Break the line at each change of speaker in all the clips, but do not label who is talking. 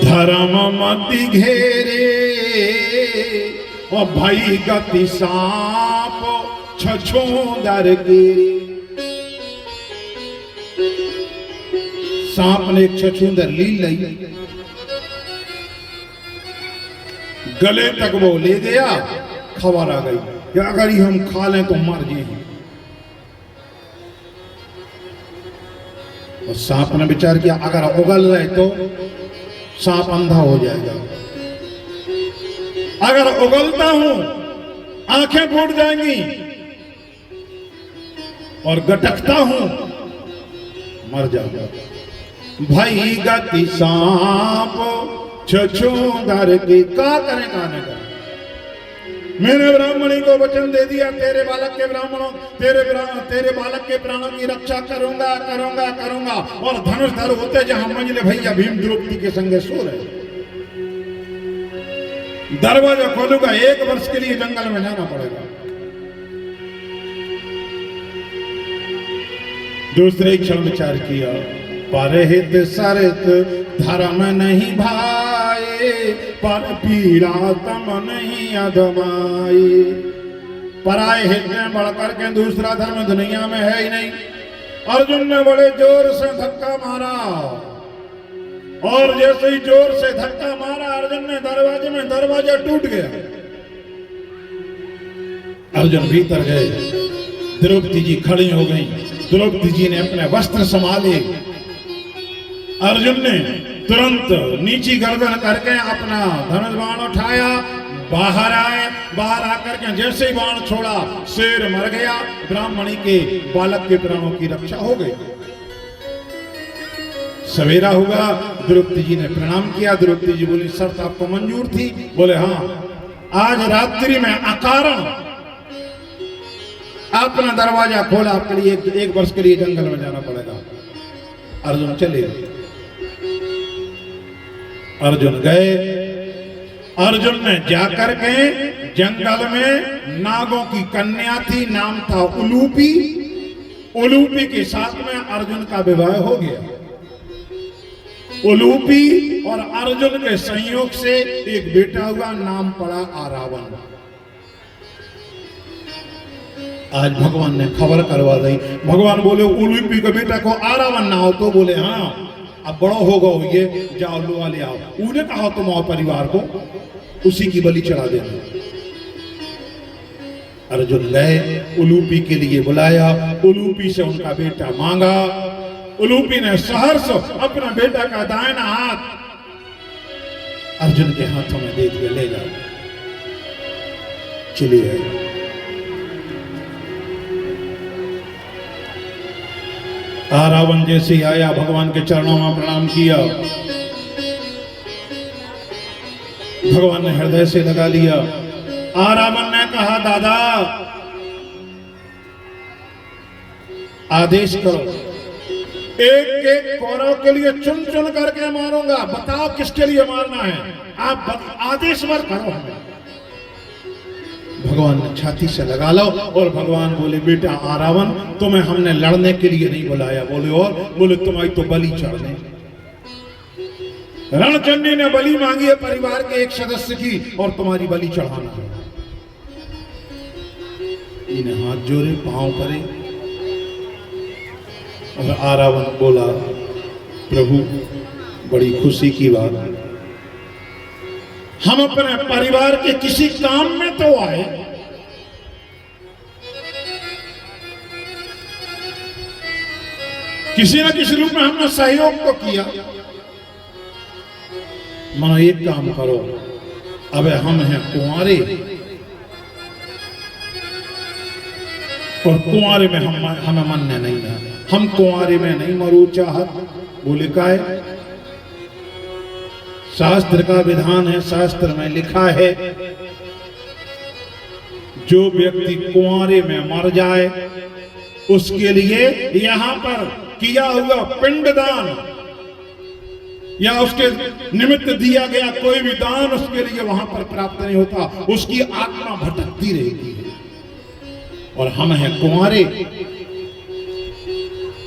धर्म मति घेरे और भई गति सांप छछूंदर गिरे। सांप ने एक छछूंदर ली लई, गले तक वो ले गया। खबर आ गई कि अगर ही हम खा लें तो मर जाएंगे। और सांप ने विचार किया अगर उगल रहे तो सांप अंधा हो जाएगा, अगर उगलता हूं आंखें फूट जाएंगी, और गटकता हूं मर जाऊंगा। भाई गति सांप छछूंदर की का करें कहने का। मैंने ब्राह्मणी को वचन दे दिया तेरे बालक के ब्राह्मणों तेरे बालक के प्राणों की रक्षा करूंगा करूंगा करूंगा। और धनुष धर होते जहां मंजले भैया भीम द्रौपदी के संगे सो रहे। दरवाजा खोलूंगा, 1 वर्ष के लिए जंगल में जाना पड़ेगा। दूसरे क्षण विचार किया परहित सरित धर्म नहीं भाए, पर पीड़ा तम नहीं अधमाए। पराए हित में बढ़कर के दूसरा धर्म दुनिया में है ही नहीं। अर्जुन ने बड़े जोर से धक्का मारा, और जैसे ही जोर से धक्का मारा अर्जुन ने दरवाजे में, दरवाजा टूट गया। अर्जुन भीतर गए, द्रौपदी जी खड़ी हो गई। द्रौपदी जी ने अपने वस्त्र संभाले। अर्जुन ने तुरंत नीची गर्दन करके अपना धनुष बाण उठाया, बाहर आए। बाहर आकर के जैसे ही बाण छोड़ा शेर मर गया। ब्राह्मणी के बालक के प्राणों की रक्षा हो गई। सवेरा हुआ, द्रौपदी जी ने प्रणाम किया। द्रौपदी जी बोली शर्त आपको मंजूर थी? बोले हाँ, आज रात्रि में अकारण अपना दरवाजा खोला, आपके लिए 1 वर्ष के लिए जंगल में जाना पड़ेगा। अर्जुन चले गए। अर्जुन गए। अर्जुन ने जाकर के जंगल में नागों की कन्या थी, नाम था उलूपी। उलूपी के साथ में अर्जुन का विवाह हो गया। उलूपी और अर्जुन के संयोग से एक बेटा हुआ, नाम पड़ा आरावन। आज भगवान ने खबर करवा दी। भगवान बोले उलूपी के बेटा को आरावन ना हो तो? बोले हाँ, अब बड़ो होगा ये, जाओ लो ले आओ। उन्हें कहा तुम आओ परिवार को उसी की बलि चढ़ा देना। अर्जुन गए, उलूपी के लिए बुलाया। उलूपी से उनका बेटा मांगा। उलूपी ने सहर्ष अपना बेटा का दाहिना हाथ अर्जुन के हाथों में दे दिया, ले जाओ। चलिए रावण जैसे ही आया, भगवान के चरणों में प्रणाम किया। भगवान ने हृदय से लगा लिया। रावण ने कहा दादा आदेश करो, एक एक कौरव के लिए चुन चुन करके मारूंगा। बताओ किसके लिए मारना है, आप आदेश वर करो हमें। भगवान ने छाती से लगा लो। और भगवान बोले बेटा आरावन, तुम्हें हमने लड़ने के लिए नहीं बुलाया। बोले और? बोले तुम्हारी तो बलि चढ़ने। रणचंडी ने बलि मांगी है परिवार के एक सदस्य की, और तुम्हारी बलि चढ़ाना है। इन्हें हाथ जोड़े, पांव करे, और आरावन बोला प्रभु बड़ी खुशी की बात, हम अपने परिवार के किसी काम में तो आए, किसी न किसी रूप में हमने सहयोग तो किया। मानो एक काम करो, अब हम हैं कुंवारे, और कुंवारे में हमें मान्य नहीं है। हम कुंवारे में नहीं मरो चाहत। बोले का है? शास्त्र का विधान है, शास्त्र में लिखा है जो व्यक्ति कुंवारे में मर जाए उसके लिए यहां पर किया हुआ पिंडदान या उसके निमित्त दिया गया कोई भी दान उसके लिए वहां पर प्राप्त नहीं होता। उसकी आत्मा भटकती रहती है। और हम हैं कुंवारे,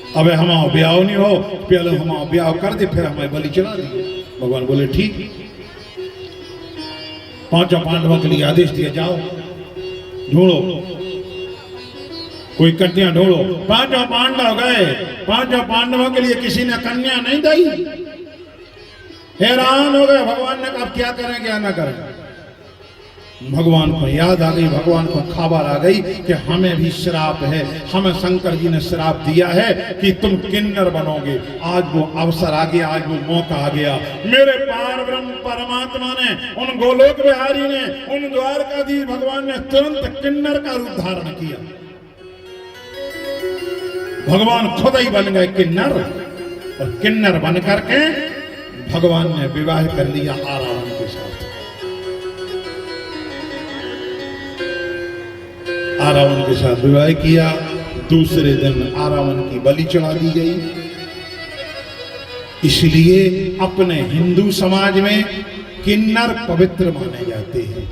अब हमारा ब्याह नहीं हो, पहले हमारा ब्याह कर दे, फिर हमें बलि चढ़ा दिए। भगवान बोले ठीक। पांचों पांडवों के लिए आदेश दिया, जाओ ढूंढो, कोई कन्या ढूंढो। पांचों पांडव गए, पांचों पांडवों के लिए किसी ने कन्या नहीं दी। हैरान हो गए। भगवान ने कहा क्या करें क्या ना करें। भगवान को याद आ गई, भगवान को खबर आ गई कि हमें भी श्राप है, हमें शंकर जी ने श्राप दिया है कि तुम किन्नर बनोगे। आज वो अवसर आ गया, आज वो मौका आ गया। मेरे पार ब्रह्म परमात्मा ने, उन गोलोक बिहारी ने, उन द्वारकाधीश भगवान ने तुरंत किन्नर का रूप धारण किया। भगवान खुद ही बन गए किन्नर, और किन्नर बन करके भगवान ने विवाह कर लिया आरावण के साथ। आरावण के साथ विवाह किया। दूसरे दिन आरावण की बलि चढ़ा दी गई। इसलिए अपने हिंदू समाज में किन्नर पवित्र माने जाते हैं,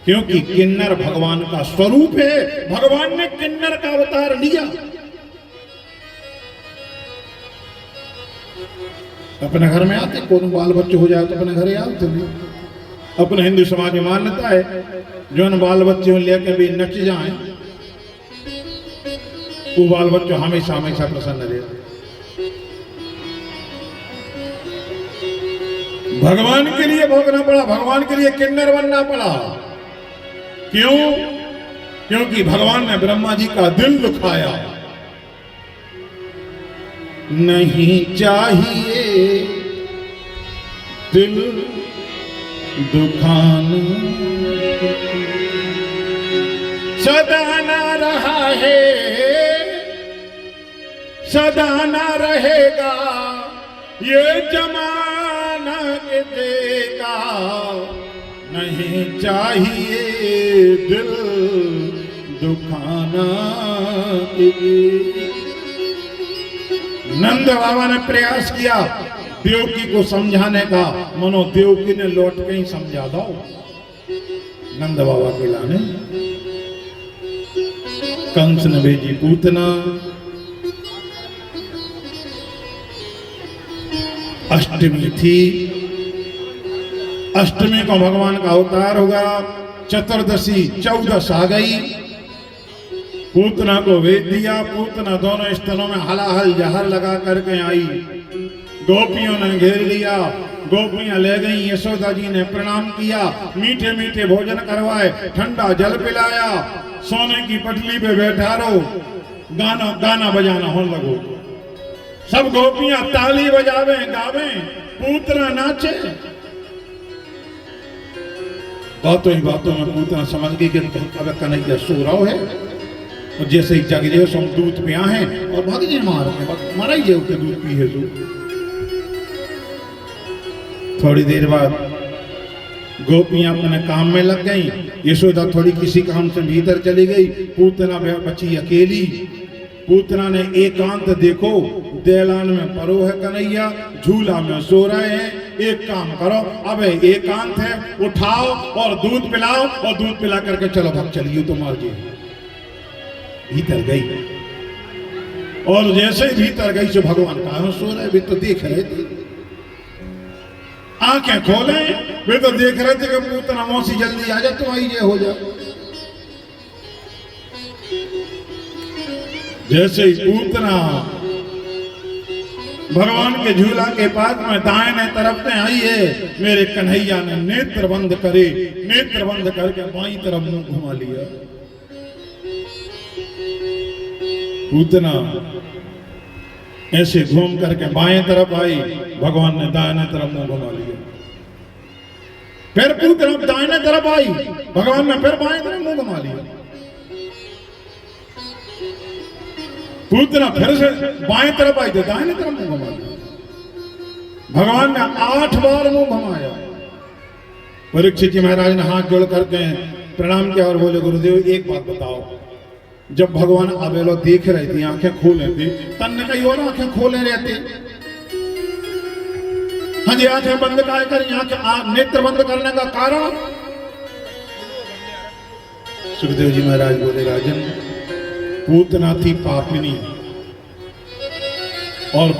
क्योंकि किन्नर भगवान का स्वरूप है। भगवान ने किन्नर का अवतार लिया। अपने घर में आते, कौन बाल बच्चे हो जाए तो अपने घर आते भी। अपने हिंदू समाज में मान्यता है, जो न बाल बच्चे लेके भी नच जाए, वो बाल बच्चे हमेशा हमेशा प्रसन्न रहे। भगवान के लिए भोगना पड़ा, भगवान के लिए किन्नर बनना पड़ा। क्यों? क्योंकि भगवान ने ब्रह्मा जी का दिल दुखाया। नहीं चाहिए दिल दुखाना, सदा ना रहा है, सदा ना रहेगा, ये जमाना के देगा। नहीं चाहिए दिल दुखाना। नंद बाबा ने प्रयास किया देवकी को समझाने का, मनो देवकी ने लौट के ही समझा दो। नंद बाबा के लाने कंस ने भेजी पूतना। अष्टमी थी, अष्टमी को भगवान का अवतार होगा। चतुर्दशी 14 आ गई। पूतना को भेज दिया। पूतना दोनों स्थलों में हलाहल जहर लगा करके आई। गोपियों ने घेर लिया। गोपियां ले गई। यशोदा जी ने प्रणाम किया, मीठे मीठे भोजन करवाए, ठंडा जल पिलाया, सोने की पटली पे बैठा रहो, गाना गाना बजाना हो लगो। सब गोपियां ताली बजावे गावे, पूतना नाचे। बातों ही बातों में पूतना समझ गई कि अब कन्हैया सो रहा है, और जैसे ही जग जाए हम दूध पिया है और भाग जाए मारा ही जाए दूध पी है। थोड़ी देर बाद गोपियां अपने काम में लग गई। यशोदा थोड़ी किसी काम से भीतर चली गई। पूतना बची अकेली। पूतना ने एकांत देखो, देलान में परो है कन्हैया, झूला में सो रहे हैं। एक काम करो, अब एकांत है, उठाओ और दूध पिलाओ, और दूध पिला करके चलो भाग चलिए तो मार जी। भीतर गई, और जैसे ही भीतर गई तो भगवान कहाँ सो रहे, वे तो देख रहे थे। आंखें खोले, वे तो देख रहे थे कि पूतना मौसी जल्दी आ जा, तो आई ये हो जा। जैसे ही पूतना भगवान के झूला के पास में दाहिने तरफ में आई है, मेरे कन्हैया ने नेत्र बंद करे, नेत्र बंद करके बाईं तरफ मुंह घुमा लिया। पूतना ऐसे घूम करके बाएं तरफ आई, भगवान ने दाहिने तरफ मुंह घुमा लिया। फिर पूतना दाहिने तरफ आई, भगवान ने फिर बाएं तरफ मुंह घुमा लिया। पूतना फिर से बाएं तरफ आई तो दाहिने तरफ मुंह घुमा लिया। भगवान ने 8 बार मुंह घुमाया। परीक्षित जी महाराज ने हाथ जोड़ करके प्रणाम किया और बोले, गुरुदेव एक बात बताओ, जब भगवान आवेलो देख रहे थे, आंखें खोले थी, तन्ने कई और आंखें खोले रहते। हाँ जी, आंखें बंद काय करें, आंखें नेत्र बंद करने का कारण? सुखदेव जी महाराज बोले, राजन, पूतना थी पापिनी, और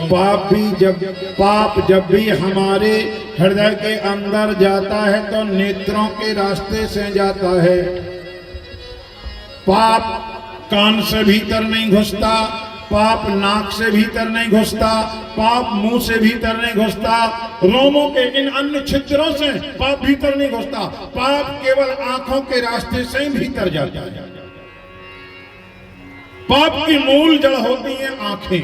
पाप जब भी हमारे हृदय के अंदर जाता है तो नेत्रों के रास्ते से जाता है। पाप कान से भीतर नहीं घुसता, पाप नाक से भीतर नहीं घुसता, पाप मुंह से भीतर नहीं घुसता, रोमों के इन अन्य छिद्रों से पाप भीतर नहीं घुसता। पाप केवल आंखों के रास्ते से ही भीतर जाता है। पाप की मूल जड़ होती है आंखें।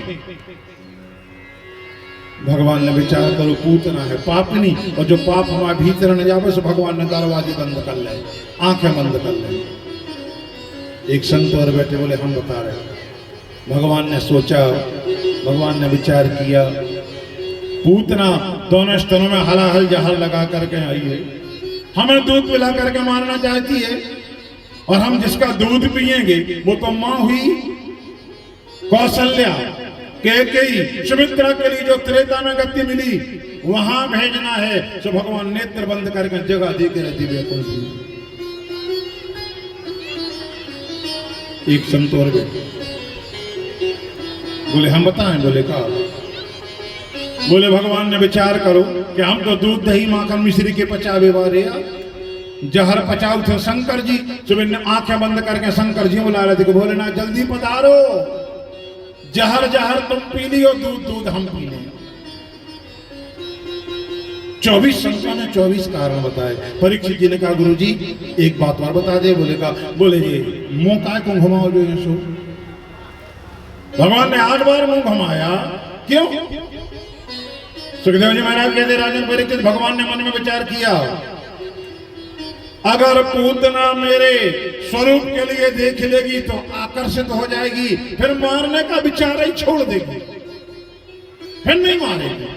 भगवान ने विचार करो, पूतना है पापनी, और जो पाप हमारे भीतर न जावे सो भगवान ने दरवाजे बंद कर ले, आंखें बंद कर ले। एक संत और बैठे बोले हम बता रहे हैं। भगवान ने सोचा, भगवान ने विचार किया, पूतना दोनों स्तनों में हलाहल जहर लगा करके आई है, हमें दूध पिला करके मारना चाहती है, और हम जिसका दूध पिएंगे वो तो मां हुई कौशल्या, कैकेयी, सुमित्रा के लिए जो त्रेता में गति मिली वहां भेजना है। तो भगवान नेत्र बंद करके जगह देकर दिव्य को एक संत और बोले हम बताएं। बोले का? बोले भगवान ने विचार करो कि हम तो दूध दही माखन मिश्री के पचावे वाले जहर पचाऊ थे शंकर जी। सुबह आंखें बंद करके शंकर जी बुला रहे थे कि भोलेनाथ जल्दी पधारो, जहर जहर तुम पी लियो, दूध दूध हम पी लें। 24 शंकर ने 24 कारण बताए। परीक्षित जी ने कहा गुरु जी एक बात और बता दे। बोले का? बोले ये मुंह काय को घुमाओ जो सो। भगवान ने 8 बार मुंह घुमाया, क्यों? सुखदेव जी महाराज कहते राजन परीक्षित, भगवान ने मन में विचार किया, अगर पूतना मेरे स्वरूप के लिए देख लेगी तो आकर्षित हो जाएगी, फिर मारने का विचार ही छोड़ देगी, फिर नहीं मारेगी।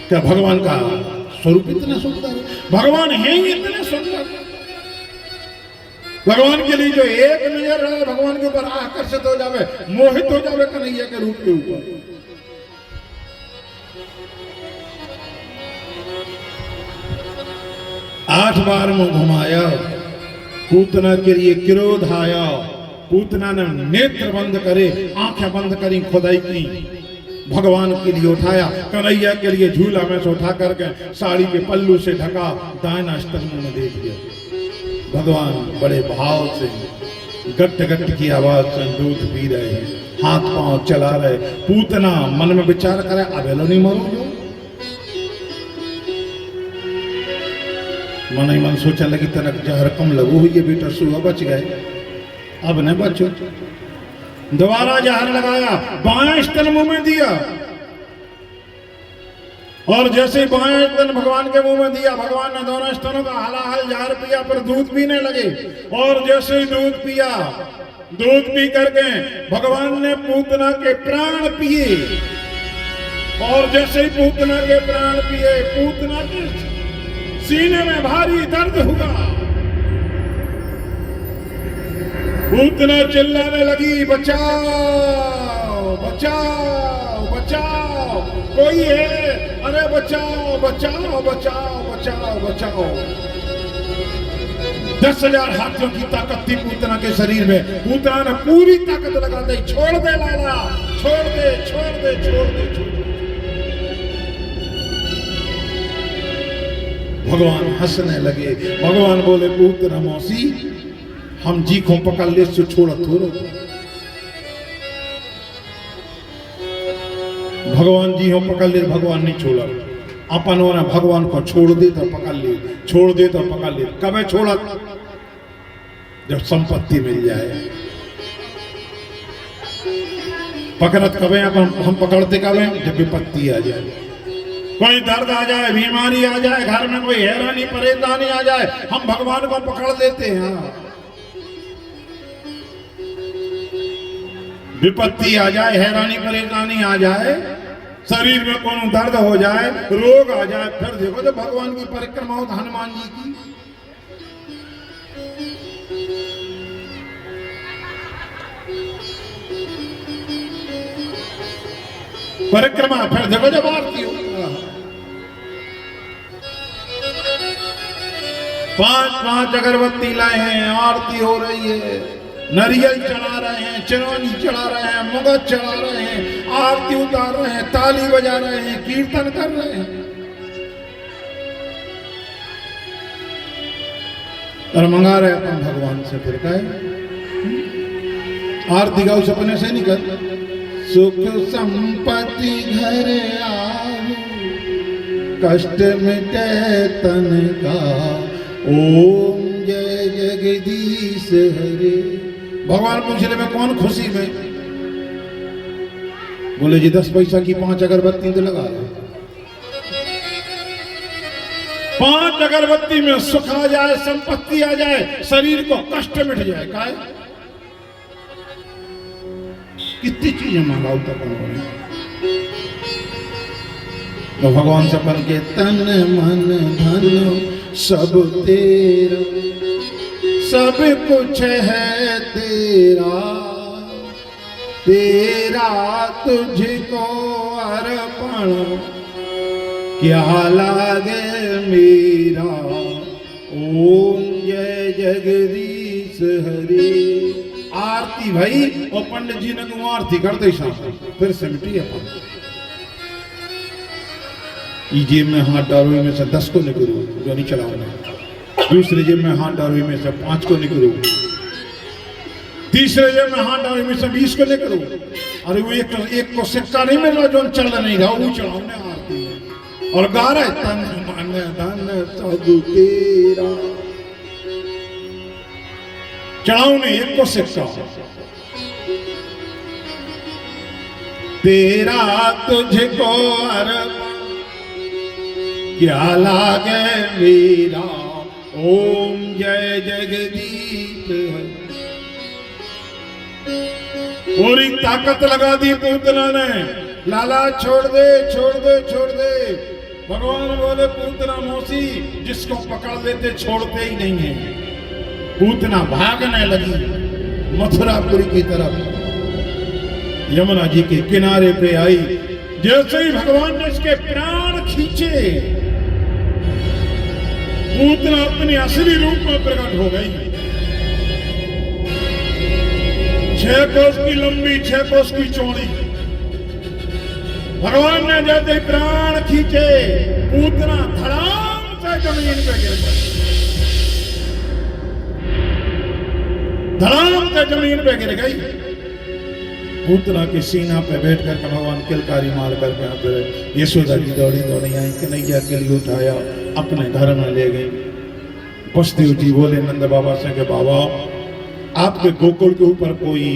क्या भगवान का स्वरूप इतना सुंदर? भगवान है ही इतने सुंदर। भगवान के लिए जो एक नजर है भगवान के ऊपर आकर्षित हो जावे, मोहित हो जावे कन्हैया के रूप के ऊपर। आठ बार मुंह घुमाया, पूतना के लिए क्रोध आया, पूतना ने नेत्र बंद करे, आंखें बंद करी, खुदाई की, भगवान के लिए उठाया, कन्हैया के लिए झूला में से उठा करके साड़ी के पल्लू से ढका, दाहिना स्तन में दे दिया। भगवान बड़े भाव से गट गट की आवाज से दूध पी रहे हैं, हाथ पांव चला रहे। पूतना मन में विचार करे, अबेलो नहीं मरो। मन ही मन सोचा लगी तनक जहर कम लगू हुई है बेटा, सुबह बच गए, अब न बचो। दोबारा जहर लगाया, बाएं स्तन मुंह में दिया, और जैसे बाएं स्तन भगवान के मुंह में दिया, भगवान ने दोनों स्तनों का हलाहल जहर पिया, पर दूध पीने लगे। और जैसे ही दूध पिया, दूध पी करके भगवान ने पूतना के प्राण पिए, और जैसे ही पूतना के प्राण पिए, पूतना के सीने में भारी दर्द हुआ। पूतना चिल्लाने लगी, बचाओ बचाओ बचाओ, कोई है, अरे बचाओ बचाओ बचाओ बचाओ बचाओ। 10,000 हाथियों की ताकत थी पूतना के शरीर में। पूतना ने पूरी ताकत लगा दी, छोड़ दे लाला, छोड़ दे छोड़ दे छोड़ दे छोड़ दे। भगवान हंसने लगे। भगवान बोले, पूतना मौसी हम जी को पकड़ ले से छोड़ा थोड़ा। भगवान जी हो पकड़ ले, भगवान नहीं छोड़ा। अपन ने भगवान को छोड़ दे तो पकड़ ले, छोड़ दे तो पकड़ ले। कब छोड़ा? जब संपत्ति मिल जाए। पकड़त कब अपन हम पकड़ते कब? जब विपत्ति आ जाए, कोई दर्द आ जाए, बीमारी आ जाए, घर में कोई हैरानी परेशानी आ जाए, हम भगवान को पकड़ लेते हैं। विपत्ति आ जाए, हैरानी परेशानी आ जाए, शरीर में कोनो दर्द हो जाए, रोग आ जाए, फिर देखो जब भगवान की परिक्रमा हो, हनुमान जी की परिक्रमा, फिर देखो जब आरती हो। 5-5 अगरबत्ती लाए हैं, आरती हो रही है, नारियल चढ़ा रहे हैं, चिरौनी चढ़ा रहे हैं, मुगत चढ़ा रहे हैं, आरती उतार रहे हैं, ताली बजा रहे हैं, कीर्तन कर रहे हैं और मंगा रहे अपन भगवान से। फिर कहे आरती गाओ सपने से नहीं कर। सुख संपत्ति घर आवे, कष्ट मिटे तन का, ओम जय जगदीश हरे। भगवान पूछ ले में कौन खुशी में? बोले जी 10 पैसा की 5 अगरबत्ती तो लगा दो। 5 अगरबत्ती में सुख आ जाए, संपत्ति आ जाए, शरीर को कष्ट मिट जाए। काय कितनी चीजें मांगाओ तक तो भगवान से अपन के तन मन धन सब तेरा, सब कुछ है तेरा, तेरा तुझको अर्पण क्या लागे मेरा, ओम जय जगदीश हरे। आरती भाई और पंडित जी ने क्यों आरती करते ही शाम फिर सिमटी अपन जेब में हाथ डालो, में से 10 को निकलो जो नहीं चलाओ, दूसरे जेब में हाथ डालो, में से 5 को निकलो, तीसरे जेब में हाथ डालो, में से 20 को निकलो। अरे वो एक को सिक्का नहीं मिल रहा जो चल नहीं रहा, वो चढ़ाओ ने आरती में और गा रहे तन मन धन सब तेरा। चढ़ाओ ने एक को सिक्का, तेरा तुझको अर्पण क्या लागे मेरा, ओम जय जगदीश हरे। पूरी ताकत लगा दी पूतना ने, लाला छोड़ दे छोड़ दे छोड़ दे। भगवान बोले पूतना मौसी जिसको पकड़ लेते छोड़ते ही नहीं है। पूतना भागने लगी मथुरापुरी की तरफ, यमुना जी के किनारे पे आई। जैसे ही भगवान ने इसके प्राण खींचे, पूतना अपने असली रूप में प्रकट हो गई। 6 कोस की लंबी, 6 कोस की चौड़ी। भगवान ने जैसे प्राण खींचे, पूतना धड़ाम से जमीन पे गिर गई, धड़ाम से जमीन पे गिर गई। पूतना के सीना पे बैठ कर भगवान किलकारी मार कर यशोदा जी दौड़ी दौड़ी आई, कन्हैया के लिए उठाया, अपने घर में ले गई। वसुदेव जी बोले नंद बाबा से कि बाबा आपके गोकुल के ऊपर कोई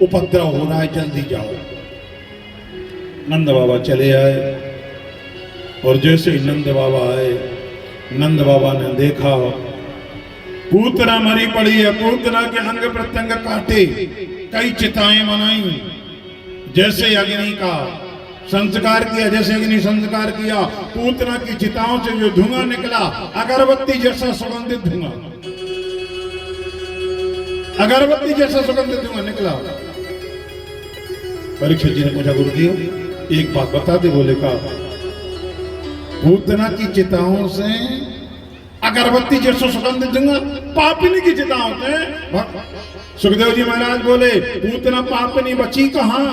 उपद्रव हो रहा है, जल्दी जाओ। नंद बाबा चले आए और जैसे ही नंद बाबा आए, नंद बाबा ने देखा पूतना मरी पड़ी है। पूतना के अंग प्रत्यंग काटे, कई चिताएं बनाई, जैसे अग्नि का संस्कार किया, जैसे अग्नि संस्कार किया। पूतना की चिताओं से जो धुआं निकला, अगरबत्ती जैसा सुगंधित धुआं, अगरबत्ती जैसा सुगंधित धुआं निकला। परीक्षित जी ने पूछा गुरुदेव एक बात बता दे। बोले का पूतना की चिताओं से अगरबत्ती जैसा सुगंधित धुआं, पापिनी की चिताओं से। सुखदेव जी महाराज बोले पूतना पापिनी बची कहां?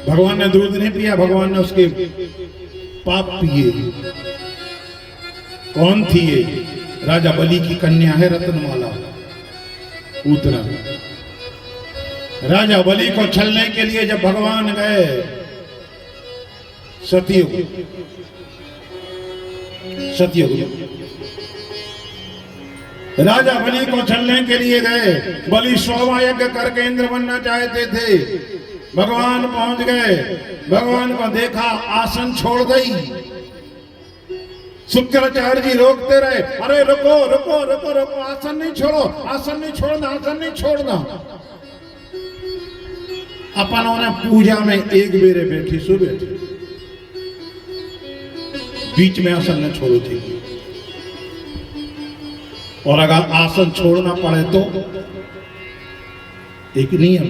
भगवान ने दूध नहीं पिया, भगवान ने उसके पाप पिए। कौन थी ये? राजा बलि की कन्या है रत्नमाला, पूतना। राजा बलि को छलने के लिए जब भगवान गए सतयुग, राजा बलि को छलने के लिए गए। बलि 100वां यज्ञ करके इंद्र बनना चाहते थे। भगवान पहुंच गए, भगवान को देखा, आसन छोड़ गई। शुक्राचार्य जी रोकते रहे, अरे रुको रुको रुको रुको, आसन नहीं छोड़ो, आसन नहीं छोड़ना, आसन नहीं छोड़ना। अपनों ने पूजा में एक बेरे बैठी, सुबह बीच में आसन न छोड़ो थी। और अगर आसन छोड़ना पड़े तो एक नियम,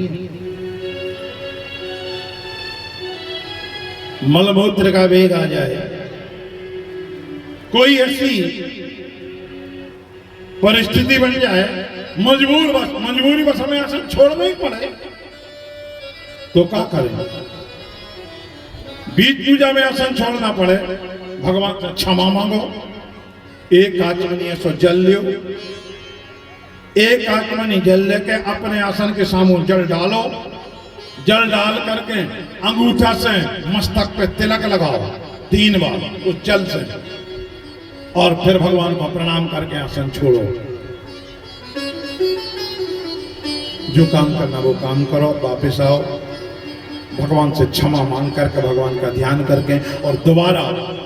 मलमूत्र का वेग आ जाए, कोई ऐसी परिस्थिति बन जाए, मजबूरी बस हमें आसन छोड़ना ही पड़े, तो क्या करें? बीज पूजा में आसन छोड़ना पड़े, भगवान से क्षमा मांगो। एक आचमनी सो जल लियो, एक आचमनी जल लेके अपने आसन के सामने जल डालो, जल डाल करके अंगूठा से मस्तक पे तिलक लगाओ 3 बार उस जल से, और फिर भगवान को प्रणाम करके आसन छोड़ो। जो काम करना वो काम करो, वापस आओ, भगवान से क्षमा मांग करके भगवान का ध्यान करके और दोबारा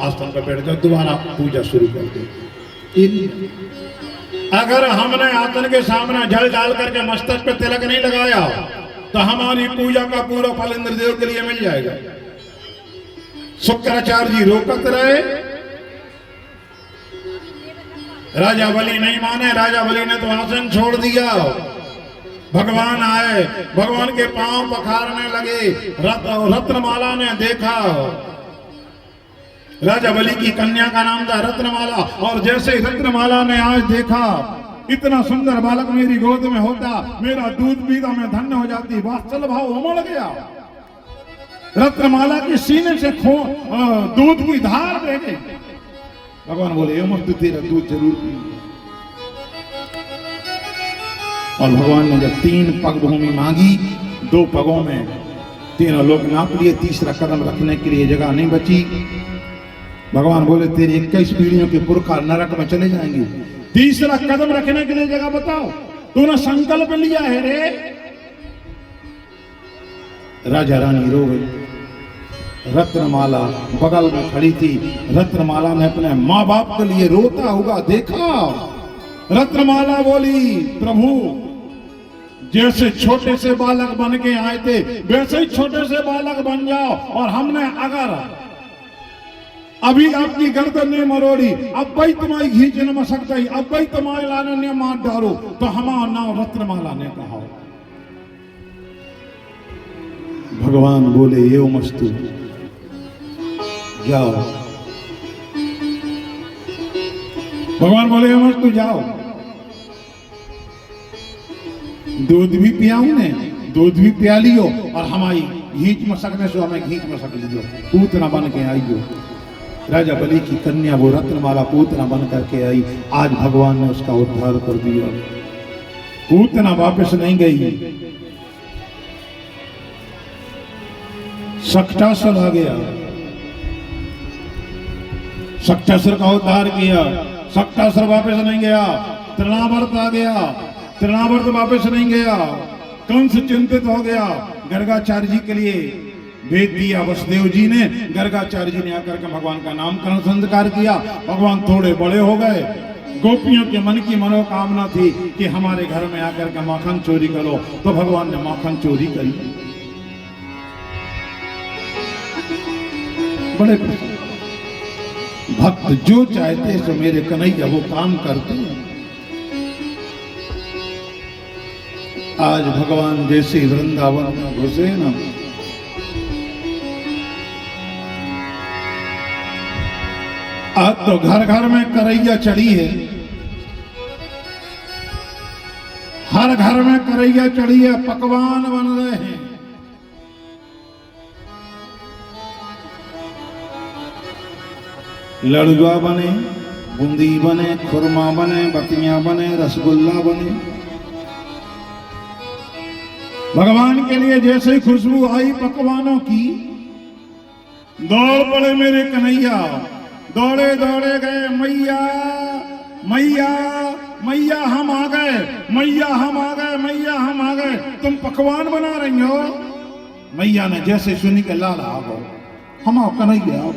आसन पर बैठ जाओ, दोबारा पूजा शुरू कर दो। अगर हमने आसन के सामने जल डाल करके मस्तक पे तिलक नहीं लगाया तो हमारी पूजा का पूरा फल इंद्रदेव के लिए मिल जाएगा। शुक्राचार्य जी रोकत रहे, राजा बलि नहीं माने, राजा बलि ने तो आसन छोड़ दिया। भगवान आए, भगवान के पांव पखारने लगे, रत्नमाला ने देखा, राजा बलि की कन्या का नाम था रत्नमाला, और जैसे रत्नमाला ने आज देखा इतना सुंदर बालक मेरी गोद में होता, मेरा दूध पीता मैं धन्य हो जाती, वात्सल भाव उमड़ गया। रत्नमाला के सीने से दूध की धार बह गई। भगवान बोले मत तेरा दूध जरूर पी। और भगवान ने जब 3 पग भूमि मांगी, 2 पगों में तीनों लोग नाप लिए, तीसरा कदम रखने के लिए जगह नहीं बची। भगवान बोले तेरी 21 पीढ़ियों के पुरखा नरक में चले जाएंगे, तीसरा कदम रखने के लिए जगह बताओ। तूने संकल्प लिया है रे। राजा रानी रो गई। रत्नमाला बगल में खड़ी थी, रत्नमाला ने अपने माँ बाप के लिए रोता हुआ देखा। रत्नमाला बोली प्रभु जैसे छोटे से बालक बन के आए थे वैसे ही छोटे से बालक बन जाओ, और हमने अगर अभी आपकी गर्दन ने मरोड़ी, अब भाई तुम्हारी घींच न सकता ही, अब भाई तुम्हारे लाने ने मार डालो, तो हमारा नाम रत्नमाला ने कहा। भगवान बोले ये मस्तु जाओ। भगवान बोले ये मस्तु जाओ, दूध भी पियाऊं ने, दूध भी पिया लियो, और हमारी घींच मसकने से हमें घींच मसक लियो, पूतना बन के आइयो। राजा बलि की कन्या वो रत्नमाला पूतना बन करके आई। आज भगवान ने उसका उद्धार कर दिया। पूतना वापस नहीं गई, सक्टासुर आ गया, सक्टासुर का उद्धार किया। सक्टासुर वापस नहीं गया। तृणावर्त आ गया, तृणावर्त वापस नहीं गया। कंस चिंतित हो गया। गर्गाचार्य जी के लिए भेज दिया वसुदेव जी ने। गर्गाचार्य जी ने आकर के भगवान का नामकरण संस्कार किया। भगवान थोड़े बड़े हो गए। गोपियों के मन की मनोकामना थी कि हमारे घर में आकर के माखन चोरी करो, तो भगवान ने माखन चोरी करी। बड़े भक्त जो चाहते सो मेरे कन्हैया वो काम करते हैं। आज भगवान जैसे वृंदावन में घुसे ना, आज तो घर घर में करैया चढ़ी है, हर घर में करैया चढ़ी है, पकवान बन रहे हैं। लड़ुआ बने, बूंदी बने, खुरमा बने, बतियां बने, रसगुल्ला बने। भगवान के लिए जैसे ही खुशबू आई पकवानों की, दौड़ पड़े मेरे कन्हैया। दौड़े दौड़े गए, मैया मैया मैया हम आ गए, मैया हम आ गए, मैया हम आ गए, तुम पकवान बना रही हो। मैया ने जैसे सुनी के लाला आ गो, हम आओ कन्हैया आओ।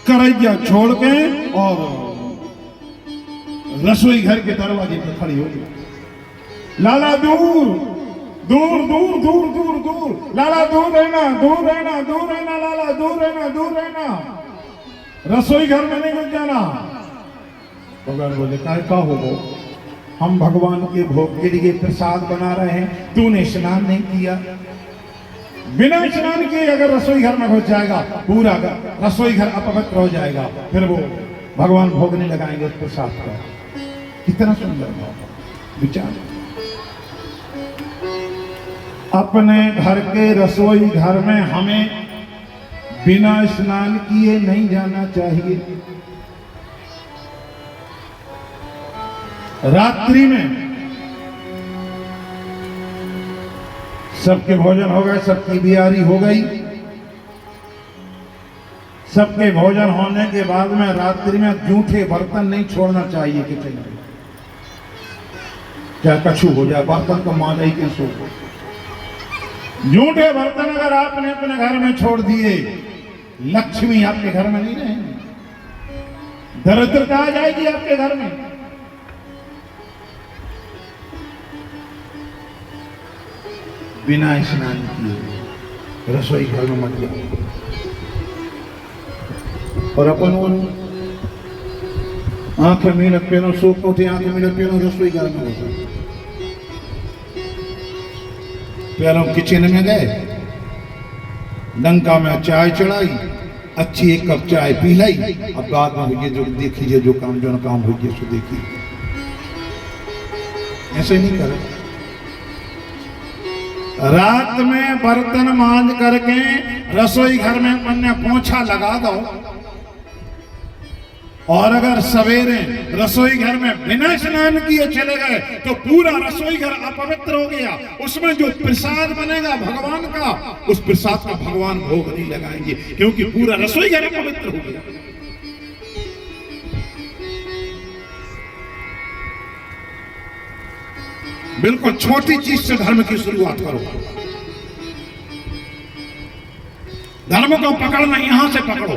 करैया छोड़ के और रसोई घर के दरवाजे पे खड़ी हो गई। लाला दूर दूर दूर दूर दूर दूर, लाला दूर रहना, दूर रहना, दूर रहना, लाला दूर रहना, दूर रहना, रसोई घर में नहीं घुस जाना। भगवान बोले का हो वो, हम भगवान के भोग के लिए प्रसाद बना रहे हैं, तूने स्नान नहीं किया। बिना स्नान किए अगर रसोई घर में घुस जाएगा पूरा रसोई घर अपवित्र हो जाएगा, फिर वो भगवान भोग नहीं लगाएंगे उस प्रसाद का। कितना सुंदर भाव विचार। अपने घर के रसोई घर में हमें बिना स्नान किए नहीं जाना चाहिए। रात्रि में सबके भोजन हो गए, सबकी बियारी हो गई, सबके भोजन होने के बाद में रात्रि में जूठे बर्तन नहीं छोड़ना चाहिए किचन में, क्या कछु हो जाए, बर्तन को मांझ के सो। जूठे बर्तन अगर आपने अपने घर में छोड़ दिए, लक्ष्मी आपके घर में नहीं रहेंगी, दरिद्रता आ जाएगी आपके घर में। बिना स्नान किए रसोई घर में मत जाओ। और अपन आंखें मीनक पेनो, सूख उठे आंखें मीनक पेनो, रसोई घर में होता। पहले किचन में गए, डंका में चाय चढ़ाई, अच्छी एक कप चाय पी लाई, अब बाद में हुई जो देखिए जो काम हुई सो देखिए। ऐसे नहीं करे। रात में बर्तन मांज करके रसोई घर में अपन ने पोंछा लगा दो, और अगर सवेरे रसोई घर में बिना स्नान किए चले गए तो पूरा रसोई घर अपवित्र हो गया। उसमें जो प्रसाद बनेगा भगवान का, उस प्रसाद का भगवान भोग नहीं लगाएंगे, क्योंकि पूरा रसोई घर अपवित्र हो गया। बिल्कुल छोटी चीज से धर्म की शुरुआत करो। धर्म को पकड़ना यहां से पकड़ो।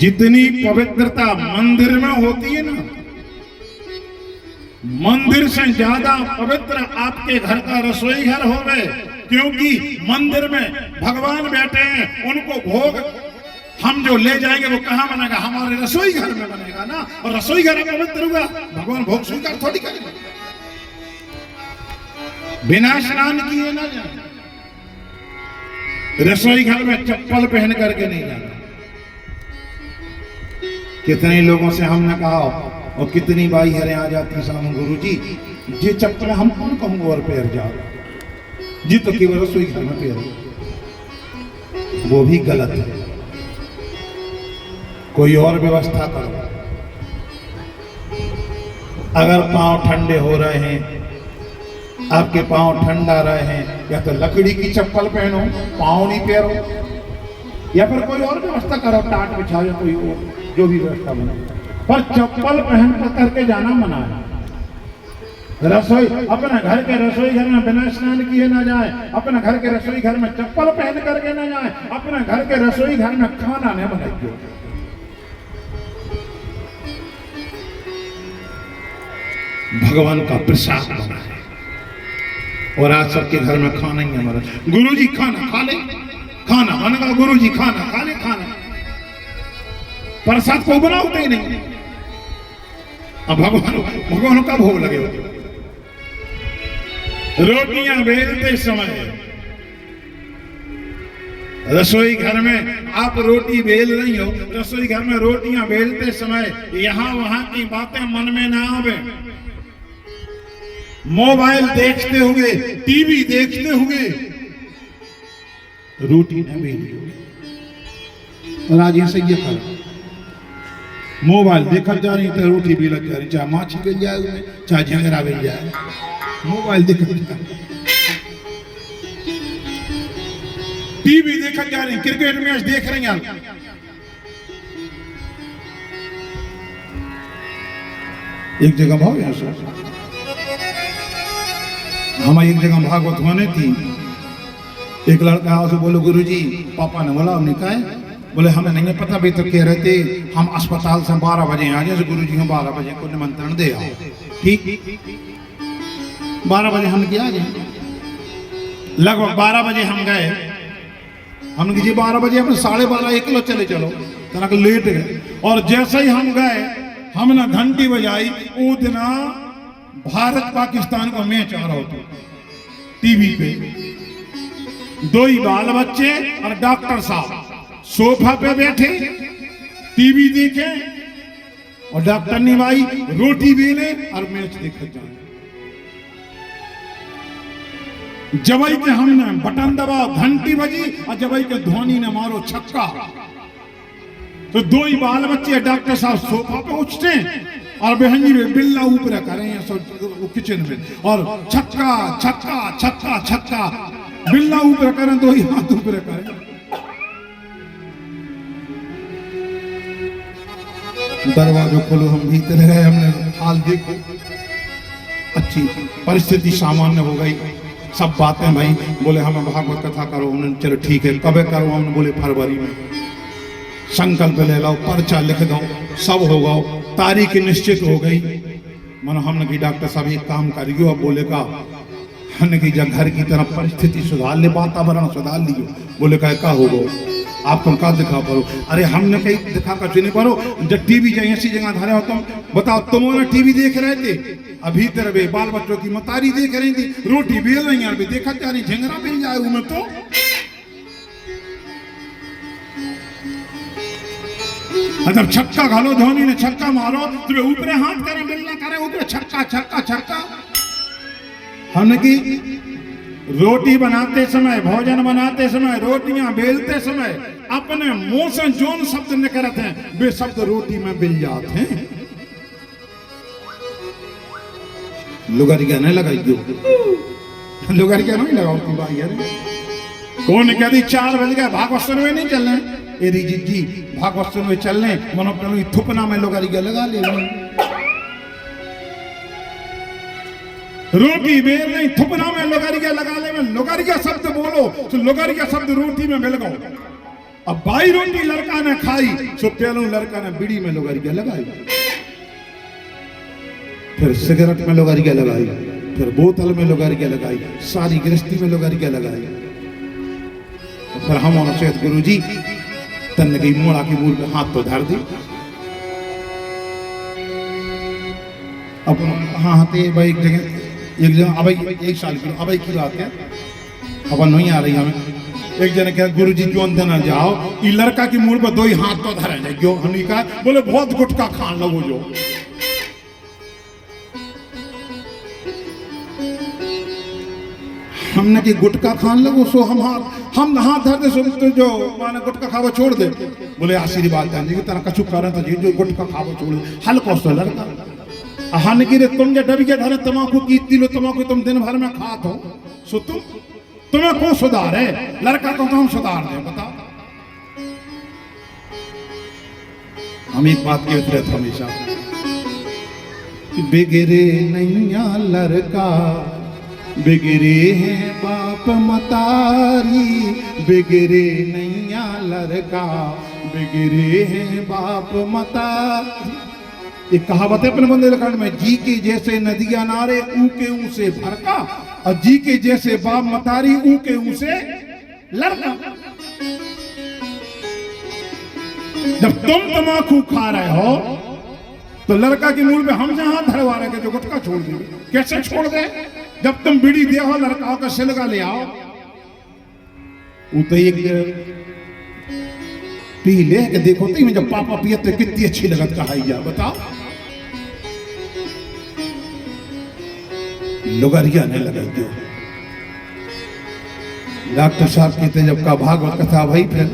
जितनी पवित्रता मंदिर में होती है ना, मंदिर से ज्यादा पवित्र आपके घर का रसोई घर हो गए, क्योंकि मंदिर में भगवान बैठे हैं, उनको भोग हम जो ले जाएंगे वो कहां बनेगा, हमारे रसोई घर में बनेगा ना। और रसोई घर पवित्र होगा, भगवान भोग स्वीकार थोड़ी करेगा। बिना स्नान किए ना जाए, रसोई घर में चप्पल पहन करके नहीं जाना। कितने लोगों से हमने कहा, और कितनी बाई हरे आ जाती सामने, गुरुजी ये चप्पल हम कौन कहूंगा और पैर जा जी, तो केवल रसोई घर में पैर, वो भी गलत है। कोई और व्यवस्था करो। अगर पांव ठंडे हो रहे हैं, आपके पांव ठंडा रहे हैं, या तो लकड़ी की चप्पल पहनो, पांव नहीं पैरो, या फिर कोई और व्यवस्था करो, टाट बिछा दो, कोई और जो भी व्यवस्था बने, पर चप्पल पहन करके जाना मना है। रसोई अपने घर के रसोई घर में बिना स्नान किए ना जाए, अपने घर के रसोई घर में चप्पल पहन करके ना जाए, अपने घर के रसोई घर में खाना न बनाइए। भगवान का प्रसाद बना है, और आज सबके घर में खाना ही हमारा, गुरुजी खाना खा ले, खाना बनेगा, गुरुजी खाना खा ले, खाना प्रसाद को बनाते ही नहीं। अब भगवान का भोग लगे होते। रोटियां बेलते समय रसोई घर में आप रोटी बेल रही हो, रसोई घर में रोटियां बेलते समय यहां वहां की बातें मन में ना आवे। मोबाइल देखते हुए, टीवी देखते हुए रोटी न बेली। और आज ऐसे ये कर, मोबाइल देखा जा रही तो रोटी भी लग जा रही, चाहे माछी बन जाए, चाहे झंगरा बन जाए, मोबाइल देखा जा रही, टीवी देखा जा रही, क्रिकेट मैच देख रही हैं। एक जगह भाव यहां से हम एक जगह भागवत होने थी, एक लड़का आओ से बोलो, गुरुजी पापा ने बोला, हमने कहा है, बोले हमें नहीं पता, भी तो कह रहे थे हम अस्पताल से 12 बजे आ जाए, गुरुजी हम 12 बजे को निमंत्रण दे आओ। ठीक 12 बजे हम क्या गए, लगभग 12 बजे हम गए। हमने जी 12 बजे हम 12:30 1 किलो चले चलो, तरह लेट गए। और जैसे ही हम गए, हमने घंटी बजाई, वो दिन भारत पाकिस्तान का मैच आ रहा था टीवी पे। 2 ही बाल बच्चे और डॉक्टर साहब सोफा पे बैठे टीवी देखे, और डॉक्टर ने भाई रोटी बेले और मैच देखे जाए। जबई के हमने बटन दबाओ, घंटी बजी और जबई के धोनी ने मारो छक्का, तो दो ही बाल बच्चे डॉक्टर साहब सोफा पे उठते और बहन जी बिल्ला ऊपर करें सब किचन में, और छक्का छक्का छक्का छक्का, बिल्ला ऊपर करें, दो ही हाथ ऊपर करें। दरवाजा खोलो, हम भीतर गए, हमने हाल देखो, अच्छी परिस्थिति सामान्य हो गई, सब बातें भाई बोले हमें भागवत कथा करो, उन्होंने चलो ठीक है कब करो, हमने बोले फरवरी में, संकल्प ले लो, पर्चा लिख दो, सब हो गो, तारीख निश्चित हो गई। मन हमने की डॉक्टर साहब एक काम करियो, अब बोले का हमने की जब घर की तरफ परिस्थिति सुधार ले, वातावरण सुधार लियो, बोले का हो गो आप तुम का दिखा पारो, अरे हमने कहीं दिखा कर नहीं पारो, जब टीवी जाए ऐसी जगह धरे हो तुम बताओ, तुम टीवी देख रहे थे अभी तरह बाल बच्चों की मतारी देख रही थी, रोटी बेल रही यार भी देखा जा रही, झंगरा मिल जाए उनमें तो मतलब छक्का घालो, धोनी ने छक्का मारो, तुम्हें ऊपर हाथ करे, बिल्ला करे, ऊपर छक्का छक्का छक्का। हमने की रोटी बनाते समय, भोजन बनाते समय, रोटियां बेलते समय अपने मुंह से जोन शब्द निकलते हैं वे शब्द रोटी में मिल जाते हैं। लुगरिया नहीं लगाई क्यों, लुगरिया नहीं लगाओ भाई यार, कौन कहती 4 बज गए भागवत सुनवे नहीं चलने, एरी जी भागवत सुनवे चलने, मनो कल थुपना में लुगरिया लगा ले, रोटी बेल नहीं थुपना में लुगरिया लगा ले, में लुगरिया शब्द बोलो तो लुगरिया शब्द रोटी में मिल गो। अब बाई रोटी लड़का ने खाई सो पहलू लड़का ने बीड़ी में लुगरिया लगाई, फिर सिगरेट में लुगरिया लगाई, फिर बोतल में लुगरिया लगाई, सारी गृहस्थी में लुगरिया लगाई। फिर हम और चेत गुरु जी तन गई मोड़ा की मूल पे हाथ तो धर दी, अब हाँ हाथे भाई एक जगह अब 1 साल की अब की बात है, अब नहीं आ रही हमें, एक जने कहा गुरु जी क्यों अंदर जाओ, ये लड़का की मूल पर 2 ही हाथ तो धरे जाए क्यों, हमने कहा बोले बहुत गुटखा खान लगो जो, हमने की गुटखा खान लगो सो हम हाथ धरते सो तो जो माने गुटखा खावा छोड़ दे, बोले आशीर्वाद दें तेरा कछु कारण तो जो गुटखा खावा छोड़ दे, हल्को सो लड़का हान की रे तुम जब के धरे तमाकू की लो, तमाकू तुम दिन भर में खात हो सो तुम्हें कौन सुधार है, लड़का तो हम सुधार दे बताओ। हम एक बात कहते रहते हमेशा, बिगड़े नैया लड़का बिगड़े हैं बाप मतारी, बिगड़े नैया लड़का बिगड़े हैं बाप मतारी। एक कहावत है अपने बुंदेलखंड में, जी के जैसे नदियां नारे ऊके ऊसे भरका, और जी के जैसे बाप मतारी ऊके ऊसे लड़का। जब तुम तमाकू खा रहे हो तो लड़का की मूल पे हमसे हाथ धरवा रहे जो गुटखा छोड़ दे, कैसे छोड़ दे, जब तुम बीड़ी दे हो लड़काओं का सिलगा ले आओ, वो तो एक पी ले के देखो तो जब पापा पियते कितनी अच्छी लगत कहाई जा बताओ, लुगरिया नहीं लगाई क्यों। डॉक्टर साहब कहते जब का भागवत कथा भाई फिर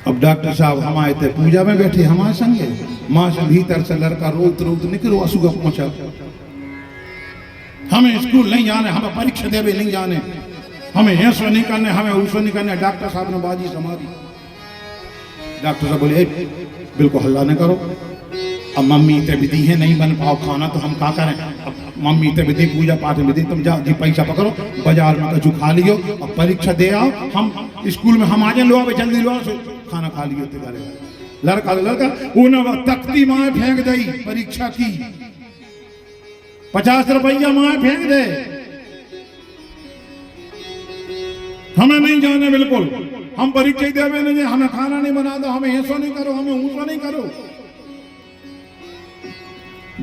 अब डॉक्टर साहब हम आए थे पूजा में बैठे हमारे संगे, मां से भीतर से लड़का रोत रोत निकलो असुगा पहुंचा, हमें स्कूल नहीं जाने, हमें परीक्षा देवे नहीं जाने, हमें ऐसा नहीं करने, हमें उसो नहीं करने। डॉक्टर साहब ने बाजी समारी, डॉक्टर साहब बोले बिल्कुल हल्ला नहीं करो, अब मम्मी ते विधि है नहीं बन पाओ खाना तो हम क्या करें, अब मम्मी ते विधि पूजा पाठ विधि, तुम जाओ जी पैसा पकड़ो बाजार में कछु खा लियो और परीक्षा दे आओ, हम स्कूल में हम आ जाए लो जल्दी लो खाना खा लियो ते घरे। लड़का उन्हें तख्ती माए फेंक दई परीक्षा की, 50 रुपया माए फेंक दे, हमें नहीं जाने बिल्कुल, हम परीक्षा देवे नहीं, हमें खाना नहीं बना दो, हमें ऐसा नहीं करो, हमें ऊंसा नहीं करो।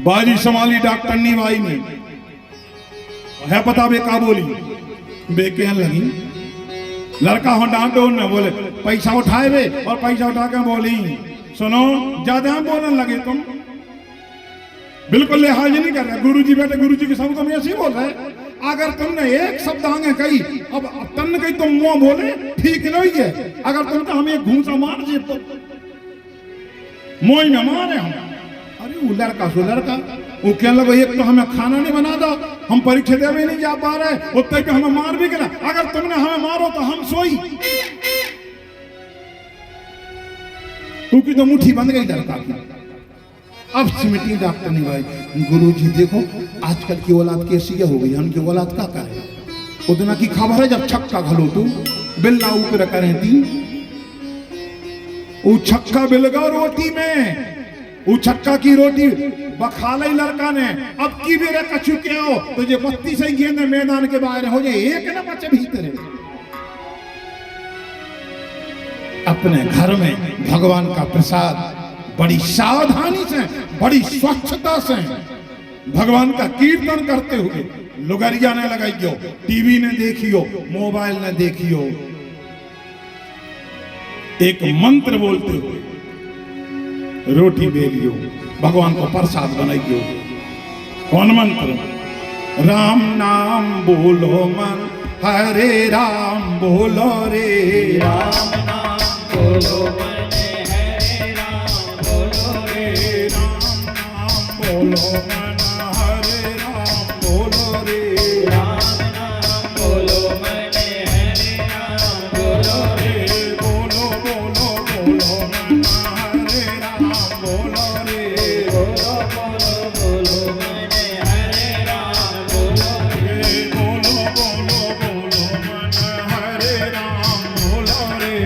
बाजी संभाली डॉक्टर नी भाई में है पता बे का बोली, बे कहने लगी
लड़का हो डांटो न बोले पैसा उठाए वे और पैसा उठा के बोली सुनो ज्यादा बोलने लगे तुम बिल्कुल लिहाज नहीं कर रहे गुरुजी बैठे गुरुजी के सामने तुम ऐसे ही बोल रहे अगर तुमने एक शब्द आगे कही अब तन कही तुम मुंह बोले ठीक नहीं है अगर तुम तो हमें घूसा मार दिए तो मोई में मारे हम अरे वो लड़का सो लड़का वो क्या लगा एक तो हमें खाना नहीं बना दो हम परीक्षा दे भी नहीं जा पा रहे उतने पे हमें मार भी करा अगर तुमने हमें मारो तो हम सोई क्योंकि तो मुट्ठी बंद गई लड़का की अब सिमटी डॉक्टर नहीं भाई गुरुजी देखो आजकल की औलाद कैसी हो गई हमकी औलाद क्या करे उतना की खबर है जब छक्का घलो तू बिल्ला ऊपर करें थी वो छक्का बिलगा रोटी में वो छक्का की रोटी बखाला ही लड़का ने अब की बेरे कछु के हो तो ये बत्ती से गेंद मैदान के बाहर हो जाए एक ना बच्चे भीतर अपने घर में भगवान का प्रसाद बड़ी सावधानी से बड़ी स्वच्छता से भगवान का कीर्तन करते हुए लुगरिया ने लगाइयो टीवी ने देखियो मोबाइल ने देखियो एक मंत्र बोलते हुए रोटी बेलियो भगवान को प्रसाद बनाइयो कौन मंत्र राम नाम बोलो मन हरे राम बोलो रे राम नाम बोलो मन हरे राम बोलो रे राम नाम बोलो मन हरे राम बोलो रे राम नाम बोलो मन हरे राम बोलो रे बोलो बोलो बोलो मन हरे राम बोलो रे बोलो बोलो बोलो मन हरे राम बोलो रे बोलो बोलो बोलो मन हरे राम बोलो रे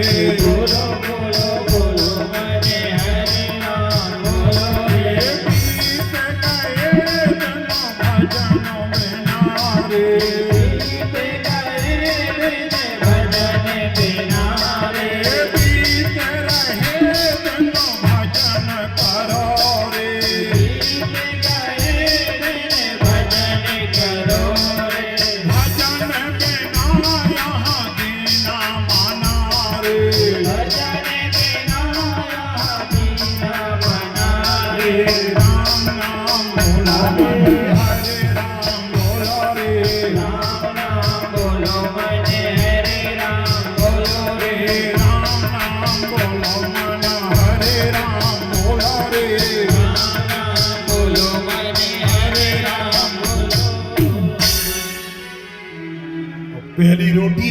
बोलो बोलो बोलो मन हरे राम बोलो रे गीत गाए जनो भजनों में नारे गीत गाए भजन बिना रे गीत रहे जनो भजन करो रे गीत गाए भजन करो रे भजन बिना यहाँ दीना माना रे भजन बिना यहाँ दीना माना रे राम नाम बोलो मन हरे राम बोलो रे राम नाम बोलो मन हरे राम बोलो रे राम नाम बोलो मन हरे राम बोलो रे राम नाम बोलो मन हरे राम बोलो पहली रोटी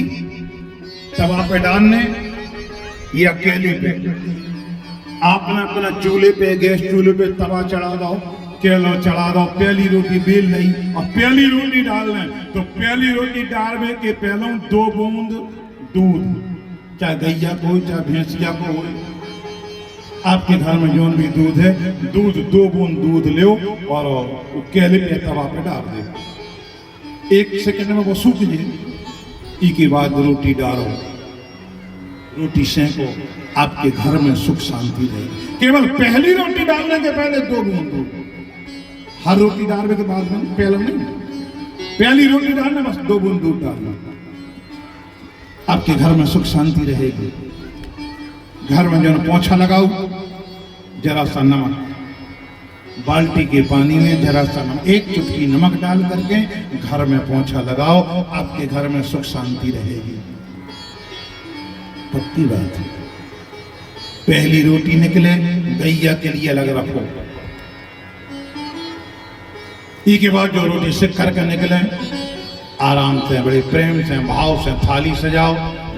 तवा पे डालने ये अकेले पे आपने अपना चूल्हे पे गैस चूल्हे पे तवा चढ़ा दो केलो चढ़ा दो पहली रोटी बेल नहीं और पहली रोटी डालना तो पहली रोटी डालने के पहले 2 बूंद दूध चाहे गैया को हो चाहे भैंसिया को हो आपके घर में जो भी दूध है दूध 2 बूंद दूध लो और वो केले पे तवा पे डाल दे 1 सेकंड में वो सूख जाए इसके बाद रोटी डालो रोटी सेंको आपके घर में सुख शांति रहे केवल पहली रोटी डालने के पहले 2 बूंद दूध हर रोटी डालने के बाद में पहले नहीं पहली रोटी डालने बस 2 बूंद दूध डालना आपके घर में सुख शांति रहेगी घर में जो पोछा लगाओ जरा सा नमक बाल्टी के पानी में जरा सा नमक 1 चुटकी नमक डाल करके घर में पोछा लगाओ आपके घर में सुख शांति रहेगी पक्की बात है पहली रोटी निकले गैया के लिए अलग रखो इसके बाद जो रोटी सिक करके निकले आराम से बड़े प्रेम से भाव से थाली सजाओ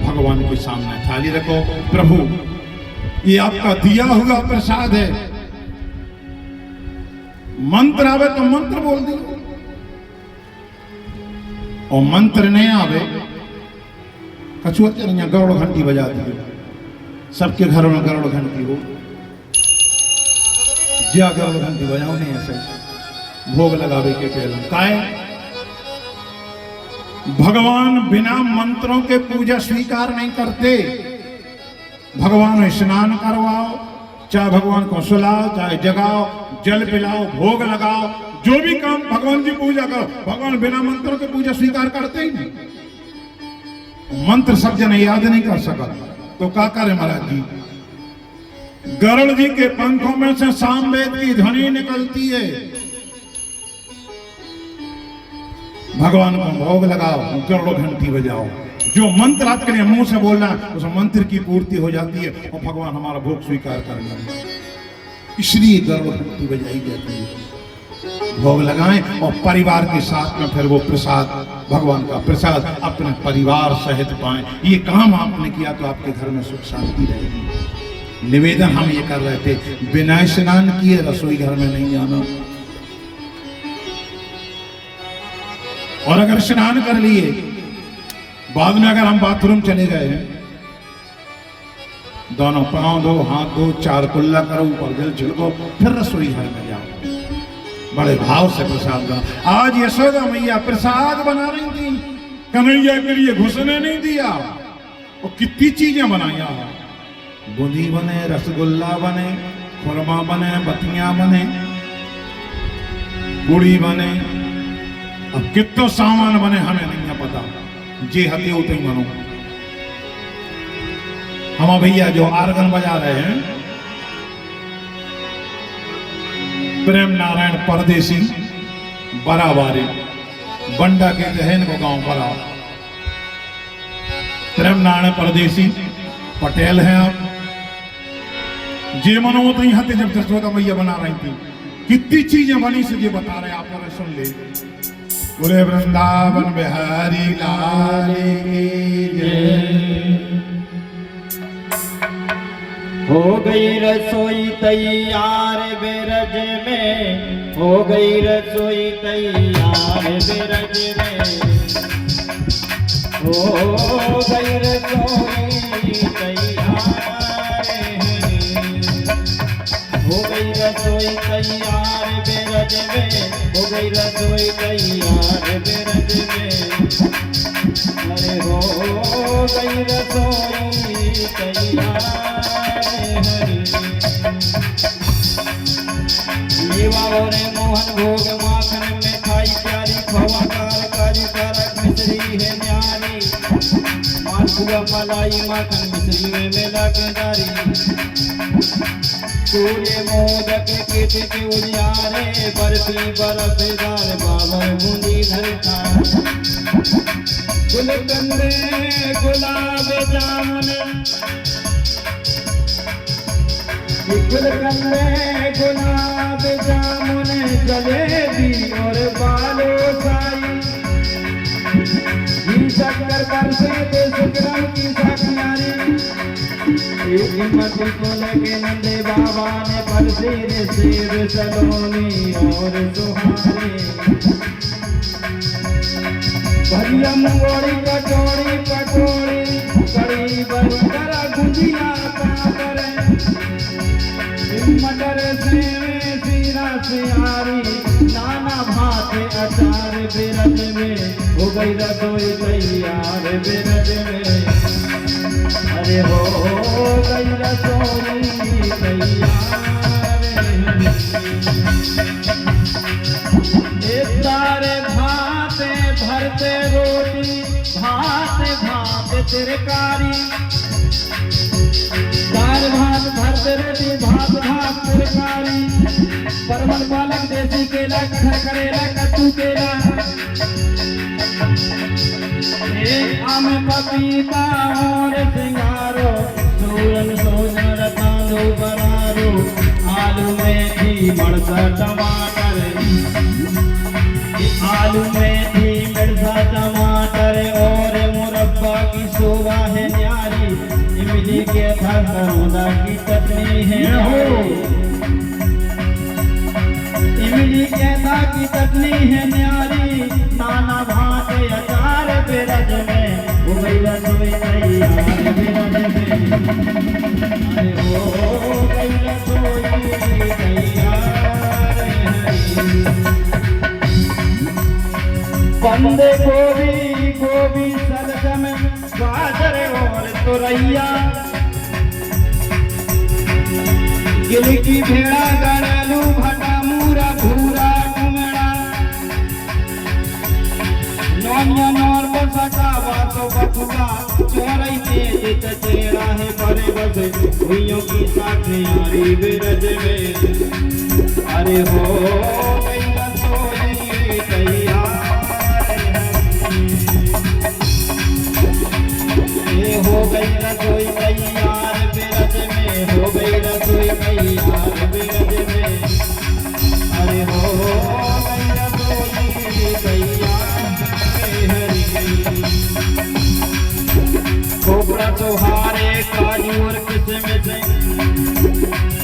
भगवान के सामने थाली रखो प्रभु ये आपका दिया हुआ प्रसाद है मंत्र आवे तो मंत्र बोल दो और मंत्र नहीं आवे कछुआ गरुड़ घंटी बजा दी सबके घरों में गरुड़ घंटी हो ज्या गरुड़ घंटी बजाओ नहीं ऐसे भोग लगावे के पहले काहे भगवान बिना मंत्रों के पूजा स्वीकार नहीं करते भगवान को स्नान करवाओ चाहे भगवान को सुलाओ चाहे जगाओ जल पिलाओ भोग लगाओ जो भी काम भगवान की पूजा करो भगवान बिना मंत्रों के पूजा स्वीकार करते ही नहीं मंत्र सब जने याद नहीं कर सका तो क्या करे महाराज जी, गरुड़ जी के पंखों में से सामवेद की ध्वनि निकलती है। भगवान को भोग लगाओ, गरुड़ घंटी बजाओ, जो मंत्र आपके लिए मुंह से बोलना है उस मंत्र की पूर्ति हो जाती है और भगवान हमारा भोग स्वीकार कर लेते हैं। इसलिए गरुड़ घंटी बजाई जाती है। भोग लगाएं और परिवार के साथ में फिर वो प्रसाद, भगवान का प्रसाद अपने परिवार सहित पाएं। ये काम आपने किया तो आपके घर में सुख शांति रहेगी। निवेदन हम ये कर रहे थे, बिना स्नान किए रसोई घर में नहीं जाना, और अगर स्नान कर लिए बाद में अगर हम बाथरूम चले गए, दोनों पांव धो, हाथ धो, चार कुल्ला करो, ऊपर जल छिड़को, फिर रसोई घर में जाओ, बड़े भाव से प्रसाद बना। आज यशोदा मैया प्रसाद बना रही थी, कन्हैया के लिए घुसने नहीं दिया, और कितनी चीजें बनाई, बूंदी बने, रसगुल्ला बने, खुरमा बने, बतियां बने, गुड़ी बने, अब कितना सामान बने हमें नहीं पता, जे हते उते ही बनो। हम भैया जो आर्गन बजा रहे हैं, प्रेम नारायण परदेसी बराबारी बंडा के जहन को गांव बरा, प्रेम नारायण परदेसी पटेल हैं आप, जे मनो तो यहाँ जब जसोदा मैया बना रही थी कितनी चीजें बनी से ये बता रहे, आप लोग सुन ले। बोले वृंदावन बिहारी लाल की जय।
हो गई रसोई तैयार बेरज में, हो गई रसोई तैयार बेरज में, हो गई रसोई तैयार, हो गई रसोई तैयार बेरज में, हो गई रसोई तैयार बेरज में, अरे हो गई रसोई तैयार। मेवा और मोहन भोग माखन मिठाई प्यारी, खोवा कारी कारक मिश्री है न्यारी, मालपुआ मलाई माखन मिश्री में मिला के डारी, चूड़े मोदक केते के उजियारे, बर्फी बर्फदार बाबर बूंदी धरता, गुलकंदे गुलाब जामुन, गुलकंदे गुलाब जामुन, जलेबी और बालूशाही, घी शक्कर बरसे देश ग्राम की साखियारी, एक मती को लगे नंदे बाबा ने बरसे रे सेब सलोनी और सुहारी, भरिया मुंगोड़ी कटोरी कटोरी, कड़ी बरकरा गुजिया पापड़, मटर सेवे सीरा सियारी, नाना भात अचार बेरज में, हो गई रसोई तैयार बेरज में, अरे हो गई रसोई तैयार। तारे भाते भरते रोटी, भाते भाते तरकारी, दाल भात भरते रोटी, भात भात तरकारी, परवल पालक देसी केला, करेला कद्दू केला, आम पपीता और सिंगारो, सूरन सोजन तांदू बरारो, आलू मेथी मरचा टमाटर, आलू मेथी मिर्चा टमाटर और मुरब्बा की शोभा है न्यारी, इमली के धरौदा की चटनी है न्यारी, इमली के धा की चटनी है न्यारी, नाना भात अचार बेरज में, हो गई रसोई तैयार बेरज में, अरे हो गई रसोई तैयार। बंदे गोभी गोभी सलगम गाजर और तुरैया, गिल की भेड़ा गड़ालू भटा मूरा भूरा कुमड़ा, नौनिया नौर बसका बातो बथुआ, तुम्हारे बस हुइयों की साथ न्यारी बिरज में। अरे हो गई रसोई तैयार हो गई रसोई तैयार बिरज में, हो गई रसोई तैयार बिरज में। अरे हो गई रसोई तैयार हरी। खोपड़ा सोहारे काजू और किस्म से,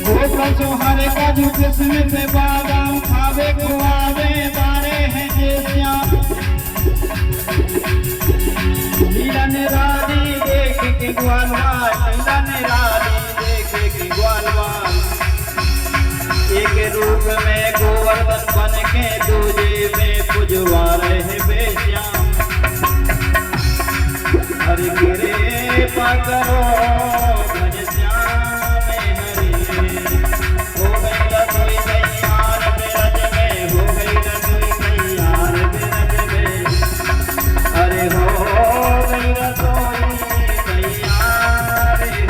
खोपड़ा सोहारे काजू किस्म से, बादाम खावे खुआवे बारे हैं जेसियां। लीला ने रानी देख के ग्वालवार, लीला ने रानी देख के ग्वालवार। एक रूप में गोवर्धन बन के दूजे में पुजवा रहे बेश्याम। हरि गिरे पकड़ो घनश्याम हरि। हो गई रसोई तैयार बिरज में, हो गई रसोई तैयार बिरज में। अरे हो गई रसोई तैयार हरि।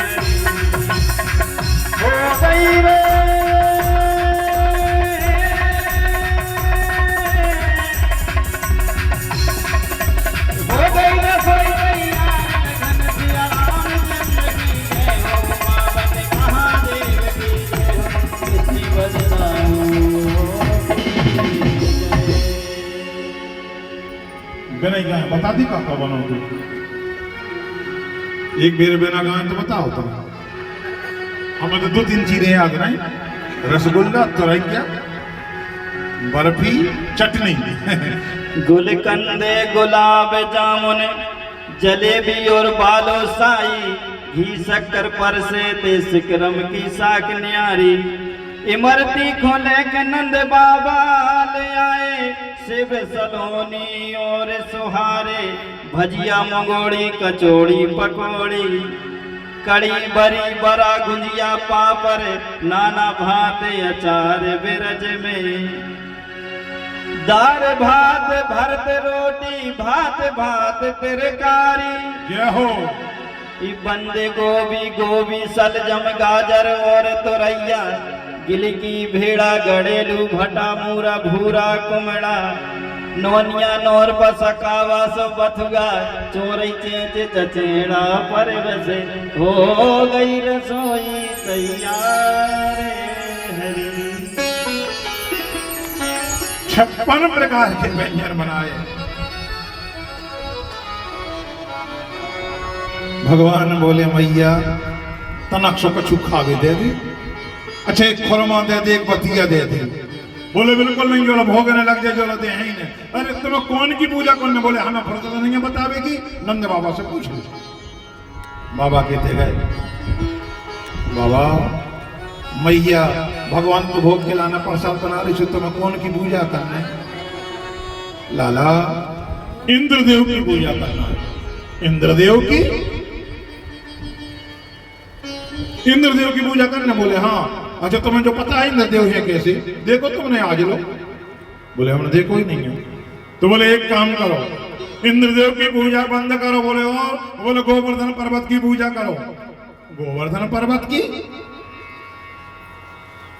हो गई रे हो गई रसोई तैयार घनश्याम जिंदगी है। हो पावन महादेव की जय, इसी बदनाम
बिना गाय बता दी का बनाओ तू एक बेर बिना गाय तो बताओ तुम। हमें तो 2-3 चीजें याद नहीं, रसगुल्ला, तुरैया, बर्फी, चटनी।
गुलकंदे गुलाब जामुन जलेबी और बालूशाही, घी शक्कर पर से ते सिकरम की साक न्यारी। इमरती खोले के नंद बाबा ले आए, शिव सलोनी और सुहारे। भजिया मंगोड़ी कचौड़ी पकौड़ी, कड़ी बरी बड़ा गुंजिया पापड़, नाना भात अचार बिरज में। दाल भात भरत रोटी, भात भात तरकारी।
जय हो।
ई बंदे गोभी गोभी सलजम गाजर और तुरैया, गिलकी भेड़ा गड़ेलू भटा मूरा भूरा कुमड़ा। नोनिया नौर पसकावा सो बथुगा, चोरई चेंच चचेड़ा पर बसे। हो गई रसोई तैयार हरी।
56 प्रकार के व्यंजन बनाए। भगवान बोले मैया तनक सो कछु खावे दे दी। अच्छा एक खुरमा दे दे, एक बतिया दे दे। बोले बिल्कुल नहीं, जो भोगने लग जाए, जो दे ही नहीं। अरे तुम्हें कौन की पूजा करने? बोले हमें फुर्सत नहीं है बतावे की, नंद बाबा से पूछ लो। बाबा कहते गए, बाबा मैया भगवान को भोग खिलाना, प्रसाद बना रही, तुम्हें कौन की पूजा करना है? लाला इंद्रदेव की पूजा करना है। इंद्रदेव की? इंद्रदेव की पूजा करना? बोले हाँ। अच्छा तुम्हें जो पता है इंद्रदेव है कैसे? देखो तुमने आज लो। बोले हमने देखो ही नहीं है। तो बोले एक काम करो, इंद्रदेव की पूजा बंद करो। बोले और? बोले गोवर्धन पर्वत की पूजा करो। गोवर्धन पर्वत की?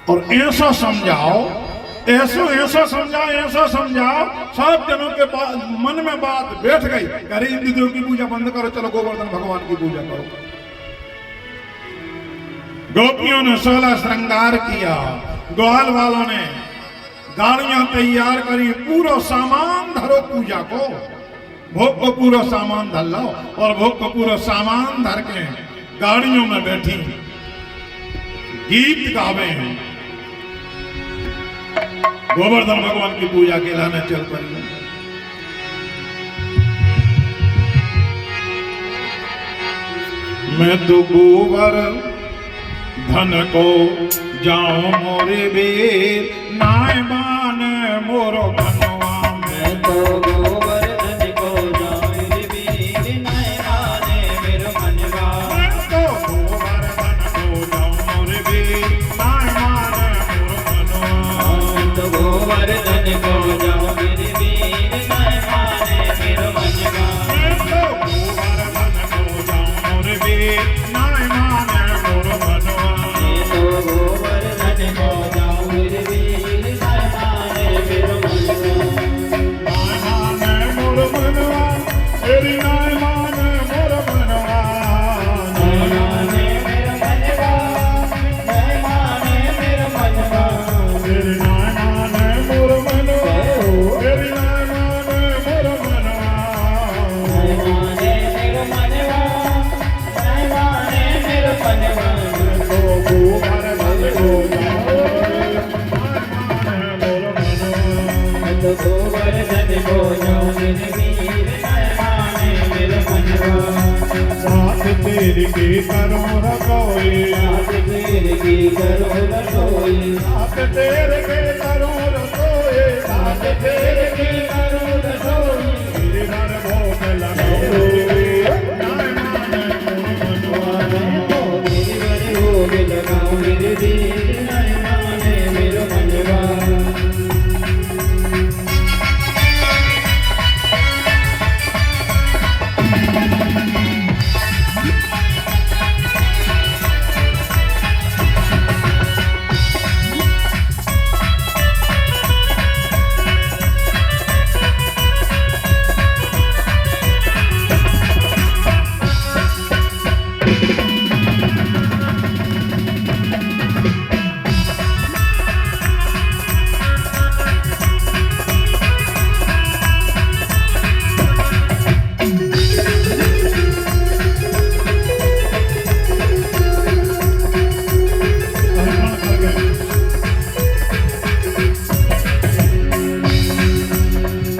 और ऐसा समझाओ, ऐसा समझाओ, ऐसा समझाओ, सब जनों के मन में बात बैठ गई। अरे इंद्रदेव की पूजा बंद करो, चलो गोवर्धन भगवान की पूजा करो। गोपियों ने 16 श्रृंगार किया, ग्वाल वालों ने गाड़ियां तैयार करी, पूरा सामान धरो पूजा को। भोग को पूरा सामान धर लो, और भोग को पूरा सामान धर के गाड़ियों में बैठी गीत गावे हैं। गोवर्धन भगवान की पूजा के लाने चल पड़ी। मैं तो गोबर धन को जाऊं मोरे बेर, नाय मान मोरो मनवा।
मैं तो गोवर्धन को जाऊं रे वीर, नाय माने मेरो मनवा।
मैं तो गोवर्धन को जाऊं मोरे बेर, नाय मान मोरो मनवा।
मैं तो गोवर्धन को जाऊं रे वीर, नाय माने मेरो मनवा।
मैं तो गोवर्धन को जाऊं मोरे बेर, नाय मान
तो गोवर्धन को जो निर्वीर नयनाने मेरे मनवा
साथ तेरे की करो रसोई
साथ तेरे की करो रसोई
साथ तेरे के करो रसोई
साथ तेरे की करो रसोई
तेरे घर भोग लगाओ
लगाओ मेरे वीर नयनाने मेरे मनवा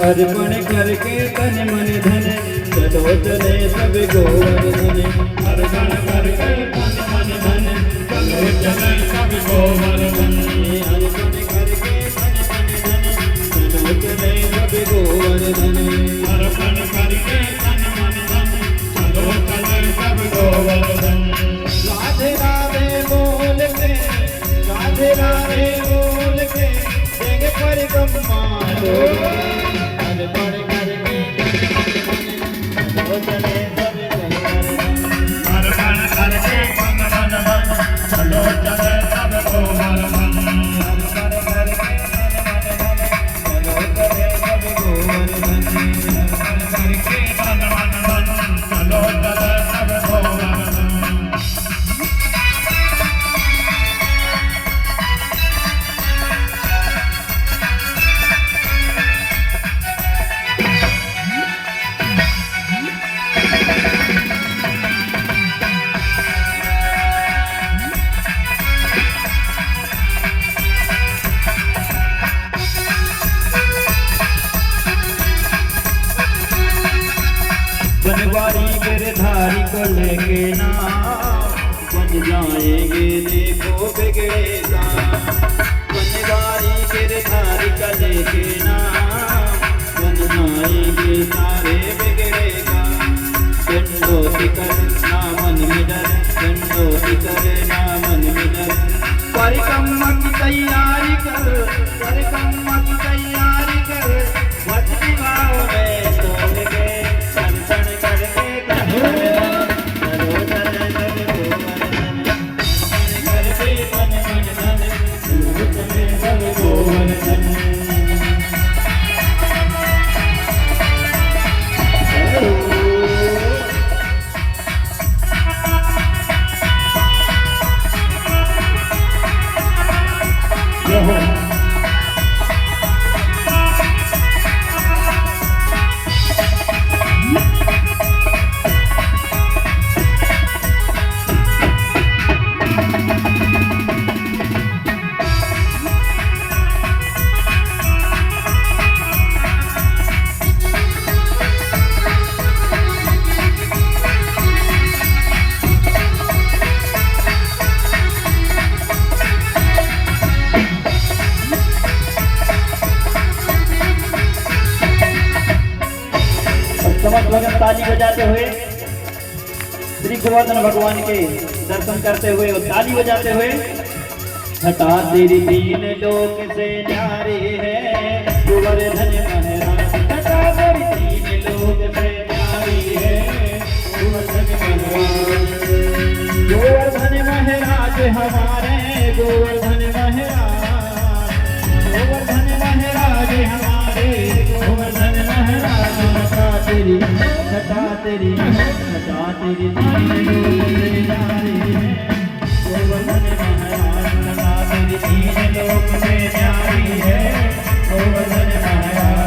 अर्पण करके तन मन धन चलो चले सब गोवर्धन अर्पण करके तन मन धन चलो चले सब गोवर्धन अर्पण करके तन मन धन चलो चले सब गोवर्धन अर्पण करके तन मन धन चलो चले सब गोवर्धन राधे राधे बोल के राधे राधे बोल के देंगे परिक्रमा अर्पण करके चले सब अर्पण करके मन मन मन चलो चले सब गोवर्धन अर्पण करके मन मन मन चलो चले सब गोवर्धन अर्पण करके मन मन मन चलो चले सब गोवर्धन बनवारी गिरधारी को लेके ना बन जाएंगे देखो बिगड़ेगा बनवारी गिरधारी को लेके ना बन जाएंगे सारे बिगड़ेगा दंडोती कर ना मन में डर दंडोती कर ना मन में डर परिक्रमा की तैयारी कर परिक्रमा की तैयारी कर भक्ति भाव में तोड़ के दर्शन करके चलो चले सब गोवर्धन करके मन मन धन चलो चले सब गोवर्धन समस्त भगत ताली बजाते हुए श्री गोवर्धन भगवान के दर्शन करते हुए और ताली बजाते हुए घटा तेरी तीन लोक से न्यारी है गोवर्धन महाराज घटा तेरी तीन लोक से न्यारी है गोवर्धन महाराज गोवर्धन महाराज हमारे गोवर्धन महाराज गोवर्धन महाराज हमारे गोवर्धन महाराज तेरी घटा तेरी तीन लोक से न्यारी है गोवर्धन महाराज घटा तेरी तीन लोक से न्यारी है गोवर्धन महाराज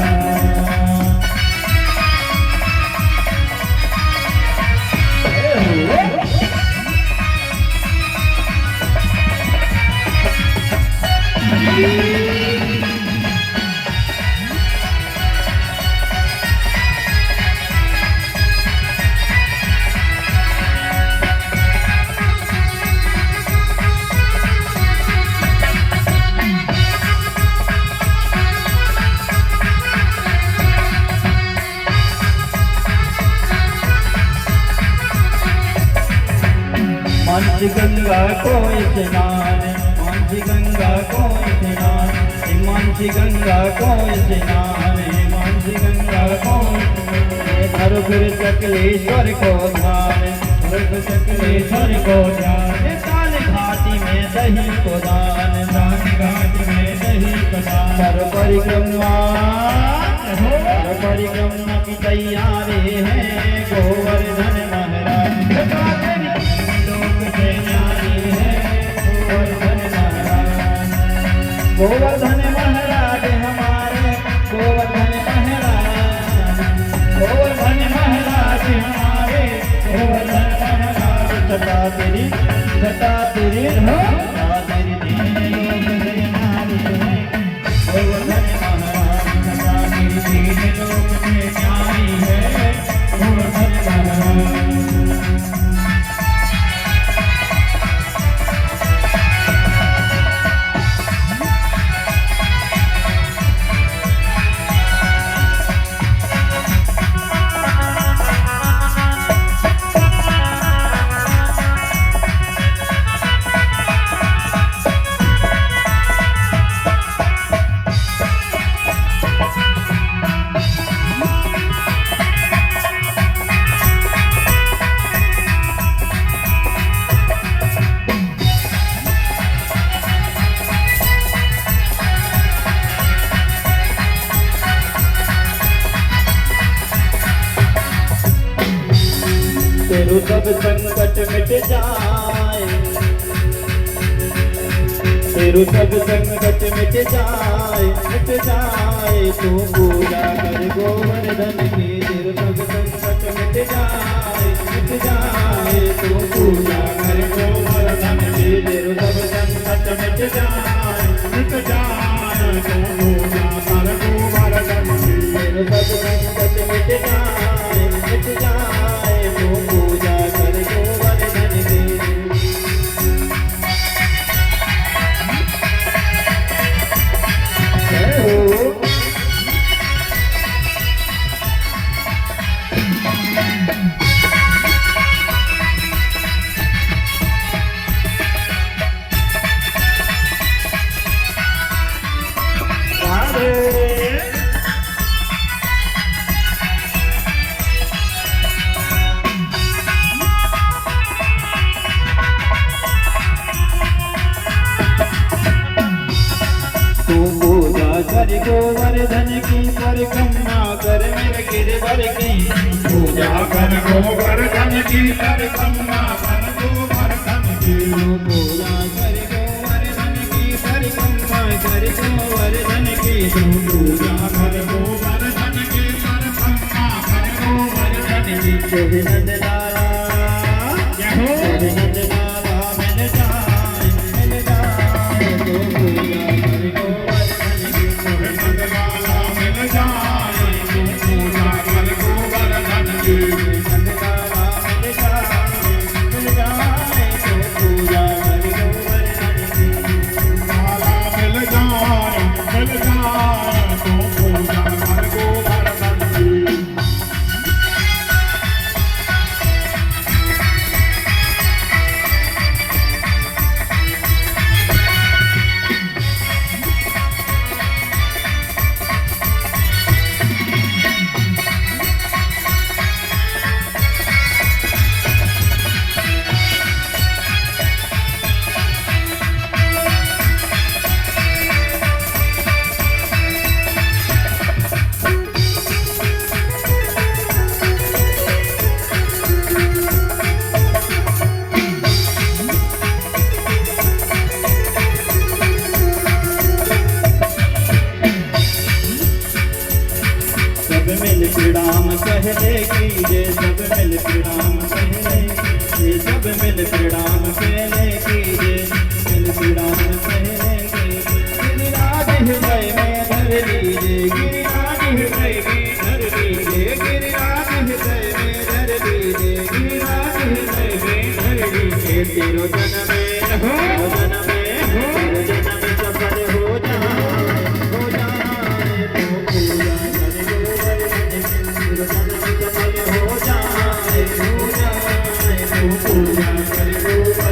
मानसी गंगा को स्नान, मानसी गंगा को स्नान, मानसी गंगा को स्नान, मानसी गंगा को धर फिर चकलेश्वर को ध्यान, धर चकलेश्वर को ध्यान, काल घाटी में दही को दान, काल घाटी में दही को दान, कर परिक्रमा की तैयारी है गोवर्धन महाराज, लोक से न्यारी है गोवर्धन महाराज, गोवर्धन महाराज हमारे गोवर्धन महाराज, गोवर्धन महाराज हमारे गोवर्धन महाराज, छटा तेरी हो छटा तेरी दीन लोक से न्यारी है गोवर्धन महाराज, छटा तेरी दीन लोक से न्यारी है गोवर्धन महाराज। तेरू सब संकट मिट जाए, तेरू सब संकट मिट जाए तू पूजा कर गोवर्धन की, तेरू सब संकट मिट जाए तू पूजा कर गोवर्धन की, तेरू सब संकट मिट जाए तू पूजा कर गोवर्धन की, तेरू सब संकट मिट जाए तू पूजा कर गोवर्धन की। जय हो कर गोवर्धन की परिक्रमा कर मेरे गिरवर की,
पूजा कर गोवर्धन की परिक्रमा कर गोवर्धन की,
पूजा कर गोवर्धन की परिक्रमा कर गोवर्धन की,
पूजा कर गोवर्धन की परिक्रमा कर गोवर्धन की।
जय नंदलाला जय हो नंदलाला मिल जाए तो पूजा कर गोवर्धन की,
नंदलाला मिल जाए तो पूजा कर गोवर्धन की,
नंदलाला मिल जाए तो पूजा कर गोवर्धन की।
लाला मिल जाए तो पूजा कर गोवर्धन की।
प्रणाम कहले कीजे सब मिल प्रणाम कहले, ये सब मिल प्रणाम कहले कीजे, मिल प्रणाम कहले कीजे। गिरिराज हृदय में धर लीजे, गिरिराज हृदय में धर लीजे, गिरिराज हृदय में धर लीजे, गिरिराज हृदय में धर लीजे। तेरो जन्म हो जन्म हो, तेरो जन्म सफल हो जाए तो पूजा कर गोवर्धन की, तेरो जन्म सफल हो जाए तो पूजा कर गोवर्धन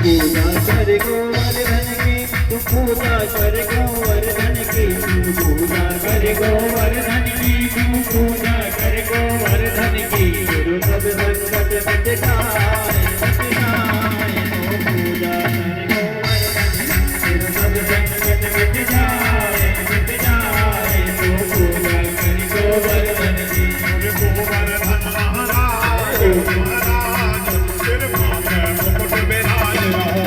पूजा कर गोवर्धन की, तू पूजा कर गोवर्धन की, तू पूजा कर गोवर्धन की, तू पूजा कर गोवर्धन की। गुरु सब संकट मिट जाए, मिट जाए। तो पूजा कर गोवर्धन, गुरु सब संकट मिट जाए, मिट जाए। तो पूजा कर गोवर्धन की।
गोवर्धन महाराज महाराज तेरे माथे मुकुट विराज रहो।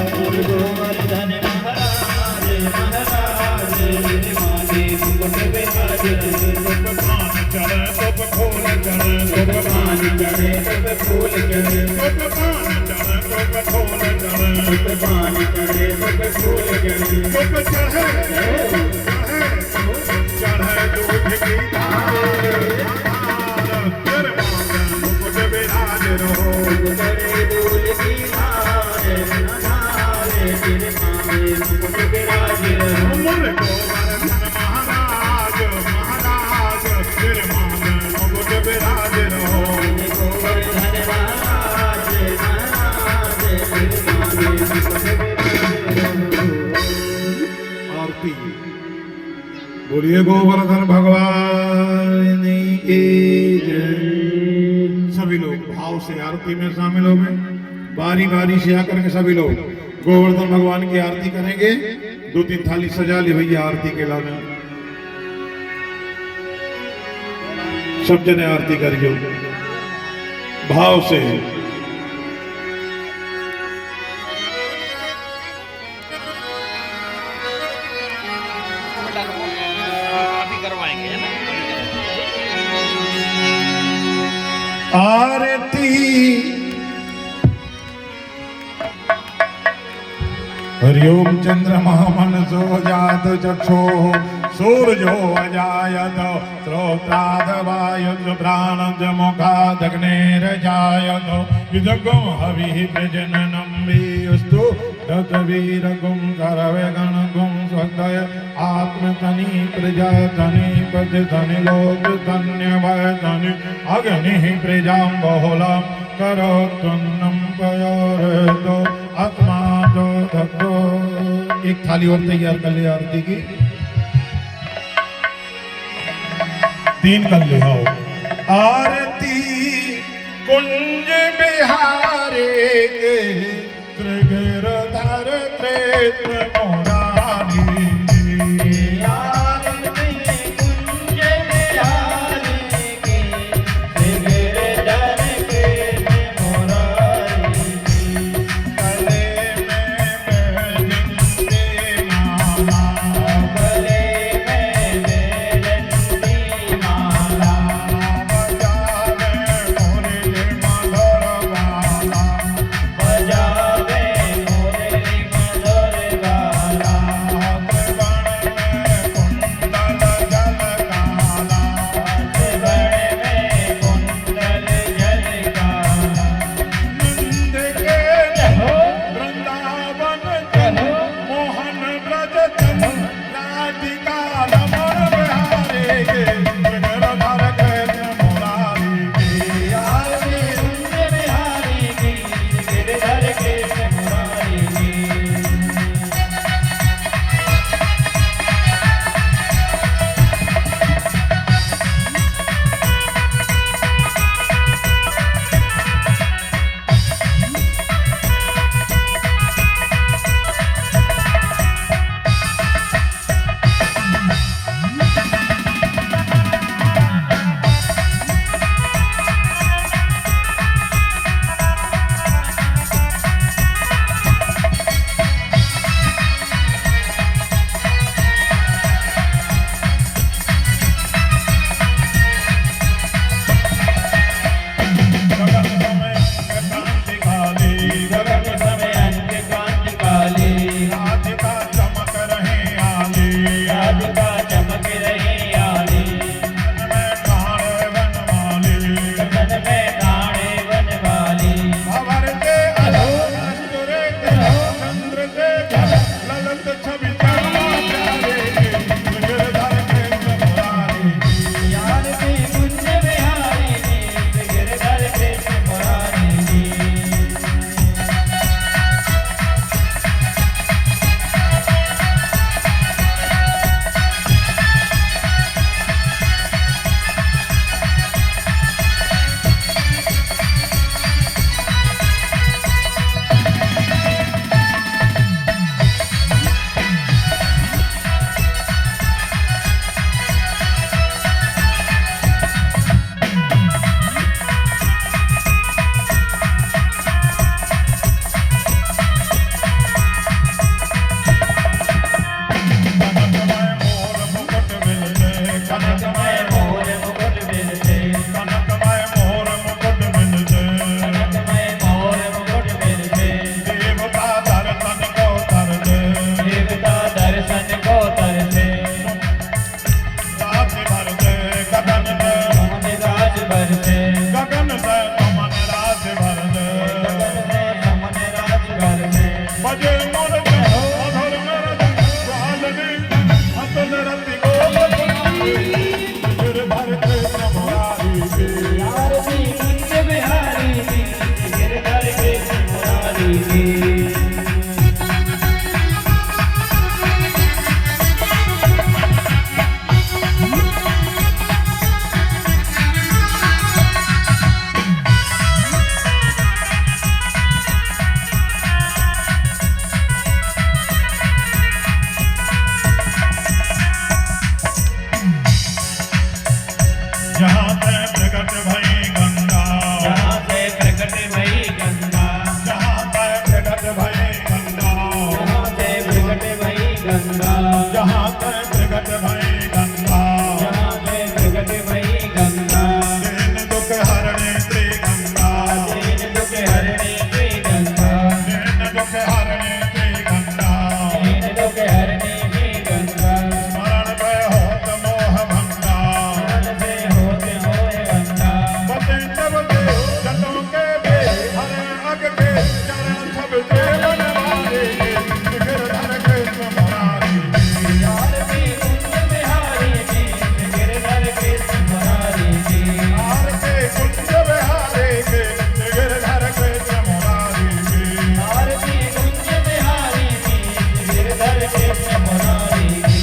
गोवर्धन महाराज महाराज तेरे माथे मुकुट विराज रहो।
पान चढ़े तब फूल चढ़े,
तब पान चढ़े तब फूल चढ़े,
तब पान चढ़े तब फूल चढ़े,
तब पान चढ़े तब फूल चढ़े।
तब चढ़े चढ़े दूध की धार, तेरे माथे मुकुट विराज रहो।
करे दूल की धार, धार तेरे माथे मुकुट विराज रहो।
मोरे गोवर्धन महाराज महाराज तेरे माथे मुकुट विराज रहो।
गोवर्धन महाराज महाराज तेरे माथे मुकुट विराज रहो।
आरती बोलिए गोवर्धन भगवान की जय। सभी लोग भाव से आरती में शामिल हो गए। बारी बारी से आकर के सभी लोग गोवर्धन भगवान की आरती करेंगे। 2-3 थाली सजा ली भैया आरती के लाने। सब जने आरती करियो भाव से। आरती हरिओम चंद्रमा मनसो जात चक्षो सूर्यो अजायत श्रोत्रादवायुत प्राणज मुखादग्नेरजायत युजगम हविः प्रजननं वीस्तु दत्तवीरगुं सर्वगणगुं स्वदय आत्मतनि प्रजातनि पतितनि लोकतन्यवतनि अग्निः प्रजां बहुलं करोत्तन्नं पयोरतो आत्मा तो दग्धो। एक थाली और तैयार कर ले आरती की। 3 कर ले आओ। आरती कुंज बिहारे के त्रिगिरधर त्रेत्र मोरारी।
आरती कुंज बिहारी के त्रिगिरधर त्रेत्र मोरारी।
गले में बैजंती माला,
गले में बैजंती माला।
बजावे मुरली मधुर बाला,
बजावे मुरली मधुर गाला।
बजे मोर अधर मेरा स्वालनी अतल रति गोल गिर भर कृष्ण मुरारी के
आरती कुंज बिहारी की गिरधर कृष्ण मुरारी की
जहाँ पे प्रकट भई गंगा
जहाँ से प्रकट भई गंगा
जहाँ पे प्रकट भई गंगा
जहाँ से प्रकट भई गंगा
जहाँ पे प्रकट भई गंगा
जहाँ से प्रकट भई गंगा
दीन दुख हरणे श्री गंगा
दीन दुख हरणे श्री गंगा
दीन दुख हरणे श्री गंगा
दीन दुख हरणे श्री गंगा
स्मरण पे होत मोह भंगा
मन से होते होए गंगा
बते तब के जटों के बे हरे अग के चरण सब के बनवारे गिरधर कृष्ण मुरारी
आरती कुंज बिहारी की गिरधर कृष्ण मुरारी की
आरती कुंज बिहारी के गिरधर कृष्ण मुरारी के
आरती कुंज बिहारी की गिरधर कृष्ण मुरारी की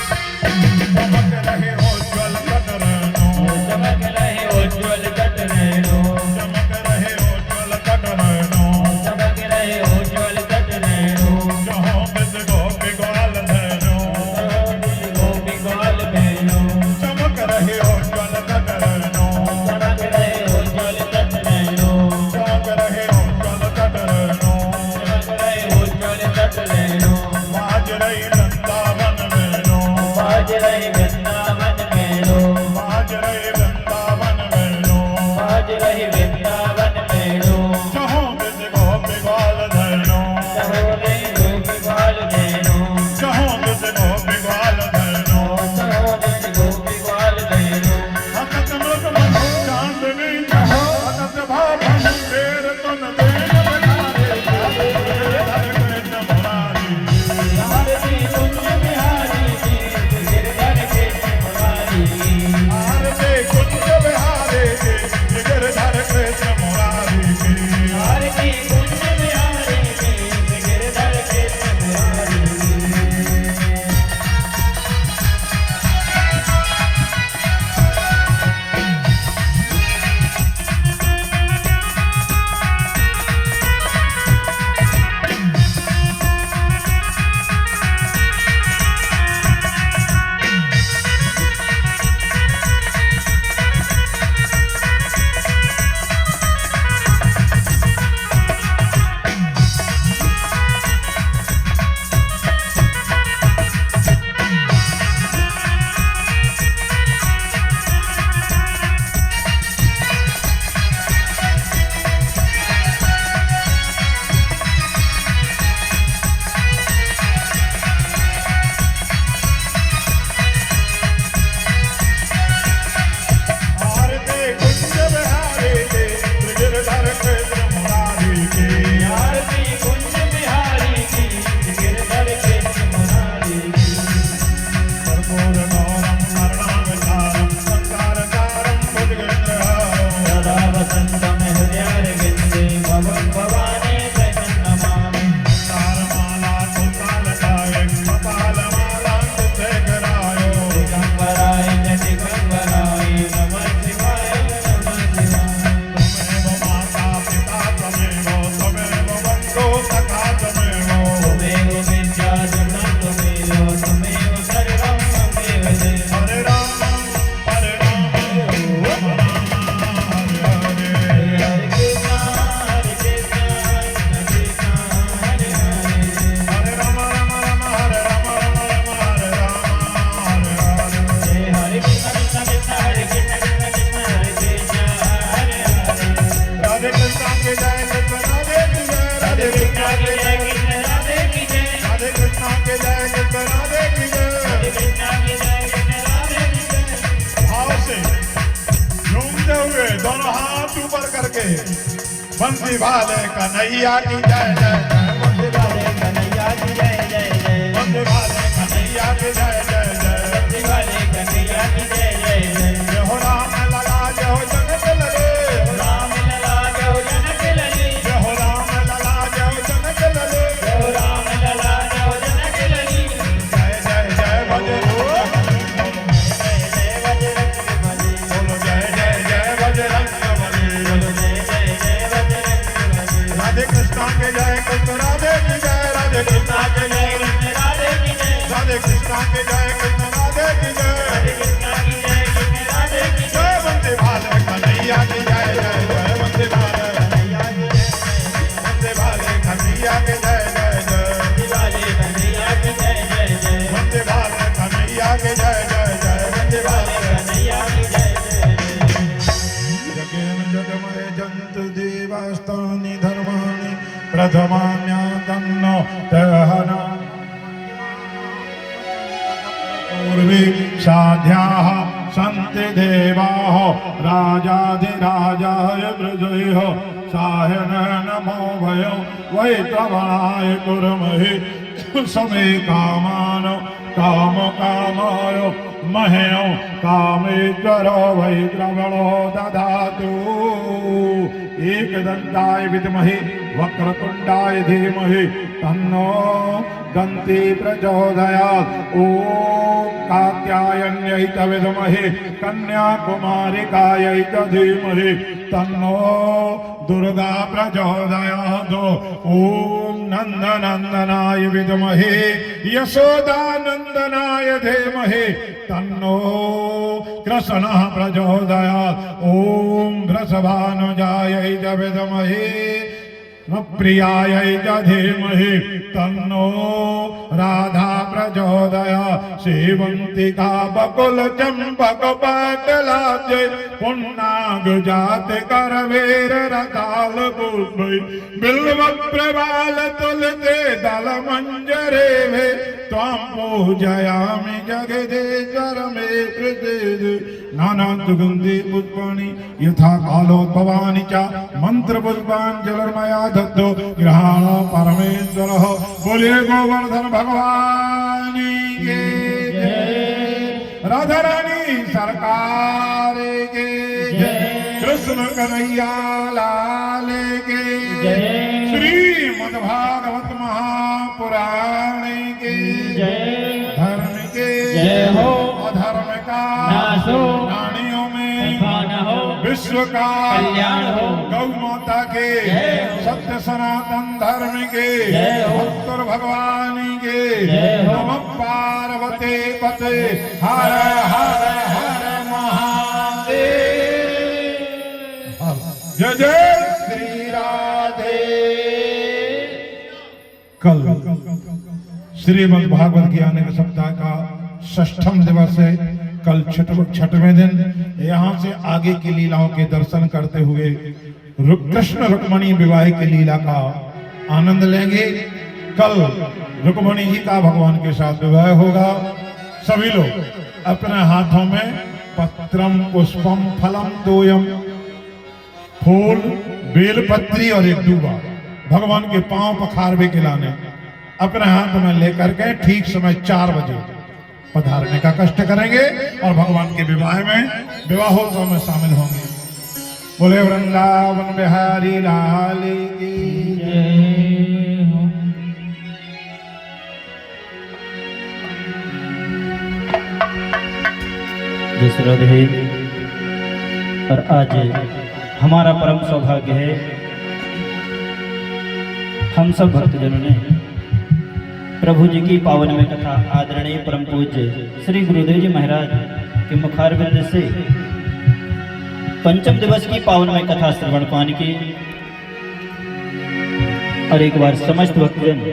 चमक रहे उज्ज्वल कटरनो
चमक रहे उज्ज्वल कटरैनो
चमक रहे उज्ज्वल कटरनो
चमक रहे उज्ज्वल कटरैनो
जहाँ बिस गोपी ग्वाल धनो
गोपी ग्वाल बहनो
चमक रहे उज्ज्वल कटरनो
चमक रहे उज्ज्वल कटरैनो
चमक रहे उज्ज्वल कटरनो
चमक रहे उज्ज्वल कटरैनो
बाज रही वृंदावन मेनो
बाज रहे वृंदावन मेलो
बाज रही वृंदावन मेनो
बाज रहे वृंदावन मेलो
जहाँ बिस गोपी ग्वाल धनो
सहोले गोपी ग्वाल बहनो
जहाँ बिस गोपी ग्वाल धनो
सहोले गोपी ग्वाल बहनो
हकत मुख मन चांदनी हकत भाभन तेर तन देन बनारे गिरधर कृष्ण मुरारी
आरती कुंज बिहारी की गिरधर कृष्ण मुरारी की
आरती कुंज बिहारी के गिरधर कृष्ण के बंसी वाले कन्हैया की जय जय जय, बंसी वाले
कन्हैया की जय जय जय,
बंसी वाले कन्हैया की जय जय जय,
बंसी वाले कन्हैया की जय जय जय।
जय हो राम लला जय हो जनक लले,
राम लला जय हो जनक लले,
जय हो राम लला जय हो जनक लले,
जय हो राम लला जय हो जनक लले।
जय जय जय बजरंग
जय जय बजरंग बली,
बोलो जय जय जय बजरंग बली।
बोलो जय जय जय बजरंग बली।
राधे कृष्णा के जय कृष्ण राधे की जय, राधे कृष्णा के जय,
कृष्ण राधे की जय,
राधे कृष्णा के जय कृष्ण राधे की जय,
राधे कृष्णा की जय, कृष्ण राधे की जय।
जय वंदे भाले कन्हैया की जय जय जय, वंदे भाले
कन्हैया की जय जय,
वंदे भाले कन्हैया के जय जय जय,
बंसी वाले कन्हैया की जय जय जय,
वंदे भाले कन्हैया के जय जय जय,
बंसी वाले कन्हैया की जय जय जय।
जगेन जगमय जन्तु देवास्तानि धर्माणि प्रथमान्यातन्नो दहना पूर्वे साध्याः सन्ति देवाः राजाधिराजाय वृजयो सायन नमो भयो वै त्वमणाय कुर्महि समे कामान काम कामाय मह्यो कामेश्वरो वै द्रवणो ददातु एकदन्ताय विद्महे वक्रतुण्डाय धीमहि तन्नो दन्ती प्रचोदयात्। ॐ कात्यायन्यै च विद्महे कन्याकुमारिकायै च धीमहि तन्नो दुर्गा प्रचोदयात्। ॐ नन्दनन्दनाय विद्महे यशोदानन्दनाय धीमहि तन्नो कृष्णः प्रचोदयात्। ॐ वृषभानुजायै च विद्महे प्रियायै च धीमहि तन्नो राधा प्रचोदयात्। सेवन्तिका बकुल चम्पक पाटलाब्जै पुन्नाग जाति करवेर रताल पुष्पै बिल्व प्रवाल तुलते दल मंजरे भे त्वां पूजयामि जगदीश्वर मे प्रसीद। नाना सुगन्धि पुष्पाणि यथा कालोद्भवानि च मंत्र पुष्पाञ्जलिर्मया दत्तो गृहाण परमेश्वरः। बोलिए गोवर्धन भगवान के जय, राधा रानी सरकार के जय, कृष्ण कन्हैया लाल के जय, श्रीमद्भागवत महापुराण के जय, धर्म के जय हो, अधर्म का नाश हो, प्राणियों में कल्याण हो, विश्व का कल्याण हो, गौ माता के सत्य सनातन धर्म के भक्तर भगवान के नमः पार्वती पते हर हर हर महादेव। जय जय श्री राधे। कल श्रीमद् भागवत ज्ञान के सप्ताह का 6ठम दिवस है। कल 6वें दिन यहाँ से आगे की लीलाओं के दर्शन करते हुए कृष्ण रुक्मणी विवाह की लीला का आनंद लेंगे। कल रुक्मणी जी का भगवान के साथ विवाह होगा। सभी लोग अपने हाथों में पत्रम पुष्पम फलम तोयम, फूल बेलपत्री और एक दूबा भगवान के पांव पखारवे के लाने अपने हाथ में लेकर के ठीक समय 4 बजे पधारने का कष्ट करेंगे और भगवान के विवाह में विवाहोत्सव में शामिल होंगे। बोले वृंदावन बिहारी लाल की जय।
राधे। और आज हमारा परम सौभाग्य है, हम सब भक्तजनों ने प्रभु जी की पावन में कथा आदरणीय परम पूज्य श्री गुरुदेव जी महाराज के मुखारबिंद से पंचम दिवस की पावन में कथा श्रवण पान की। और एक बार समस्त भक्तजन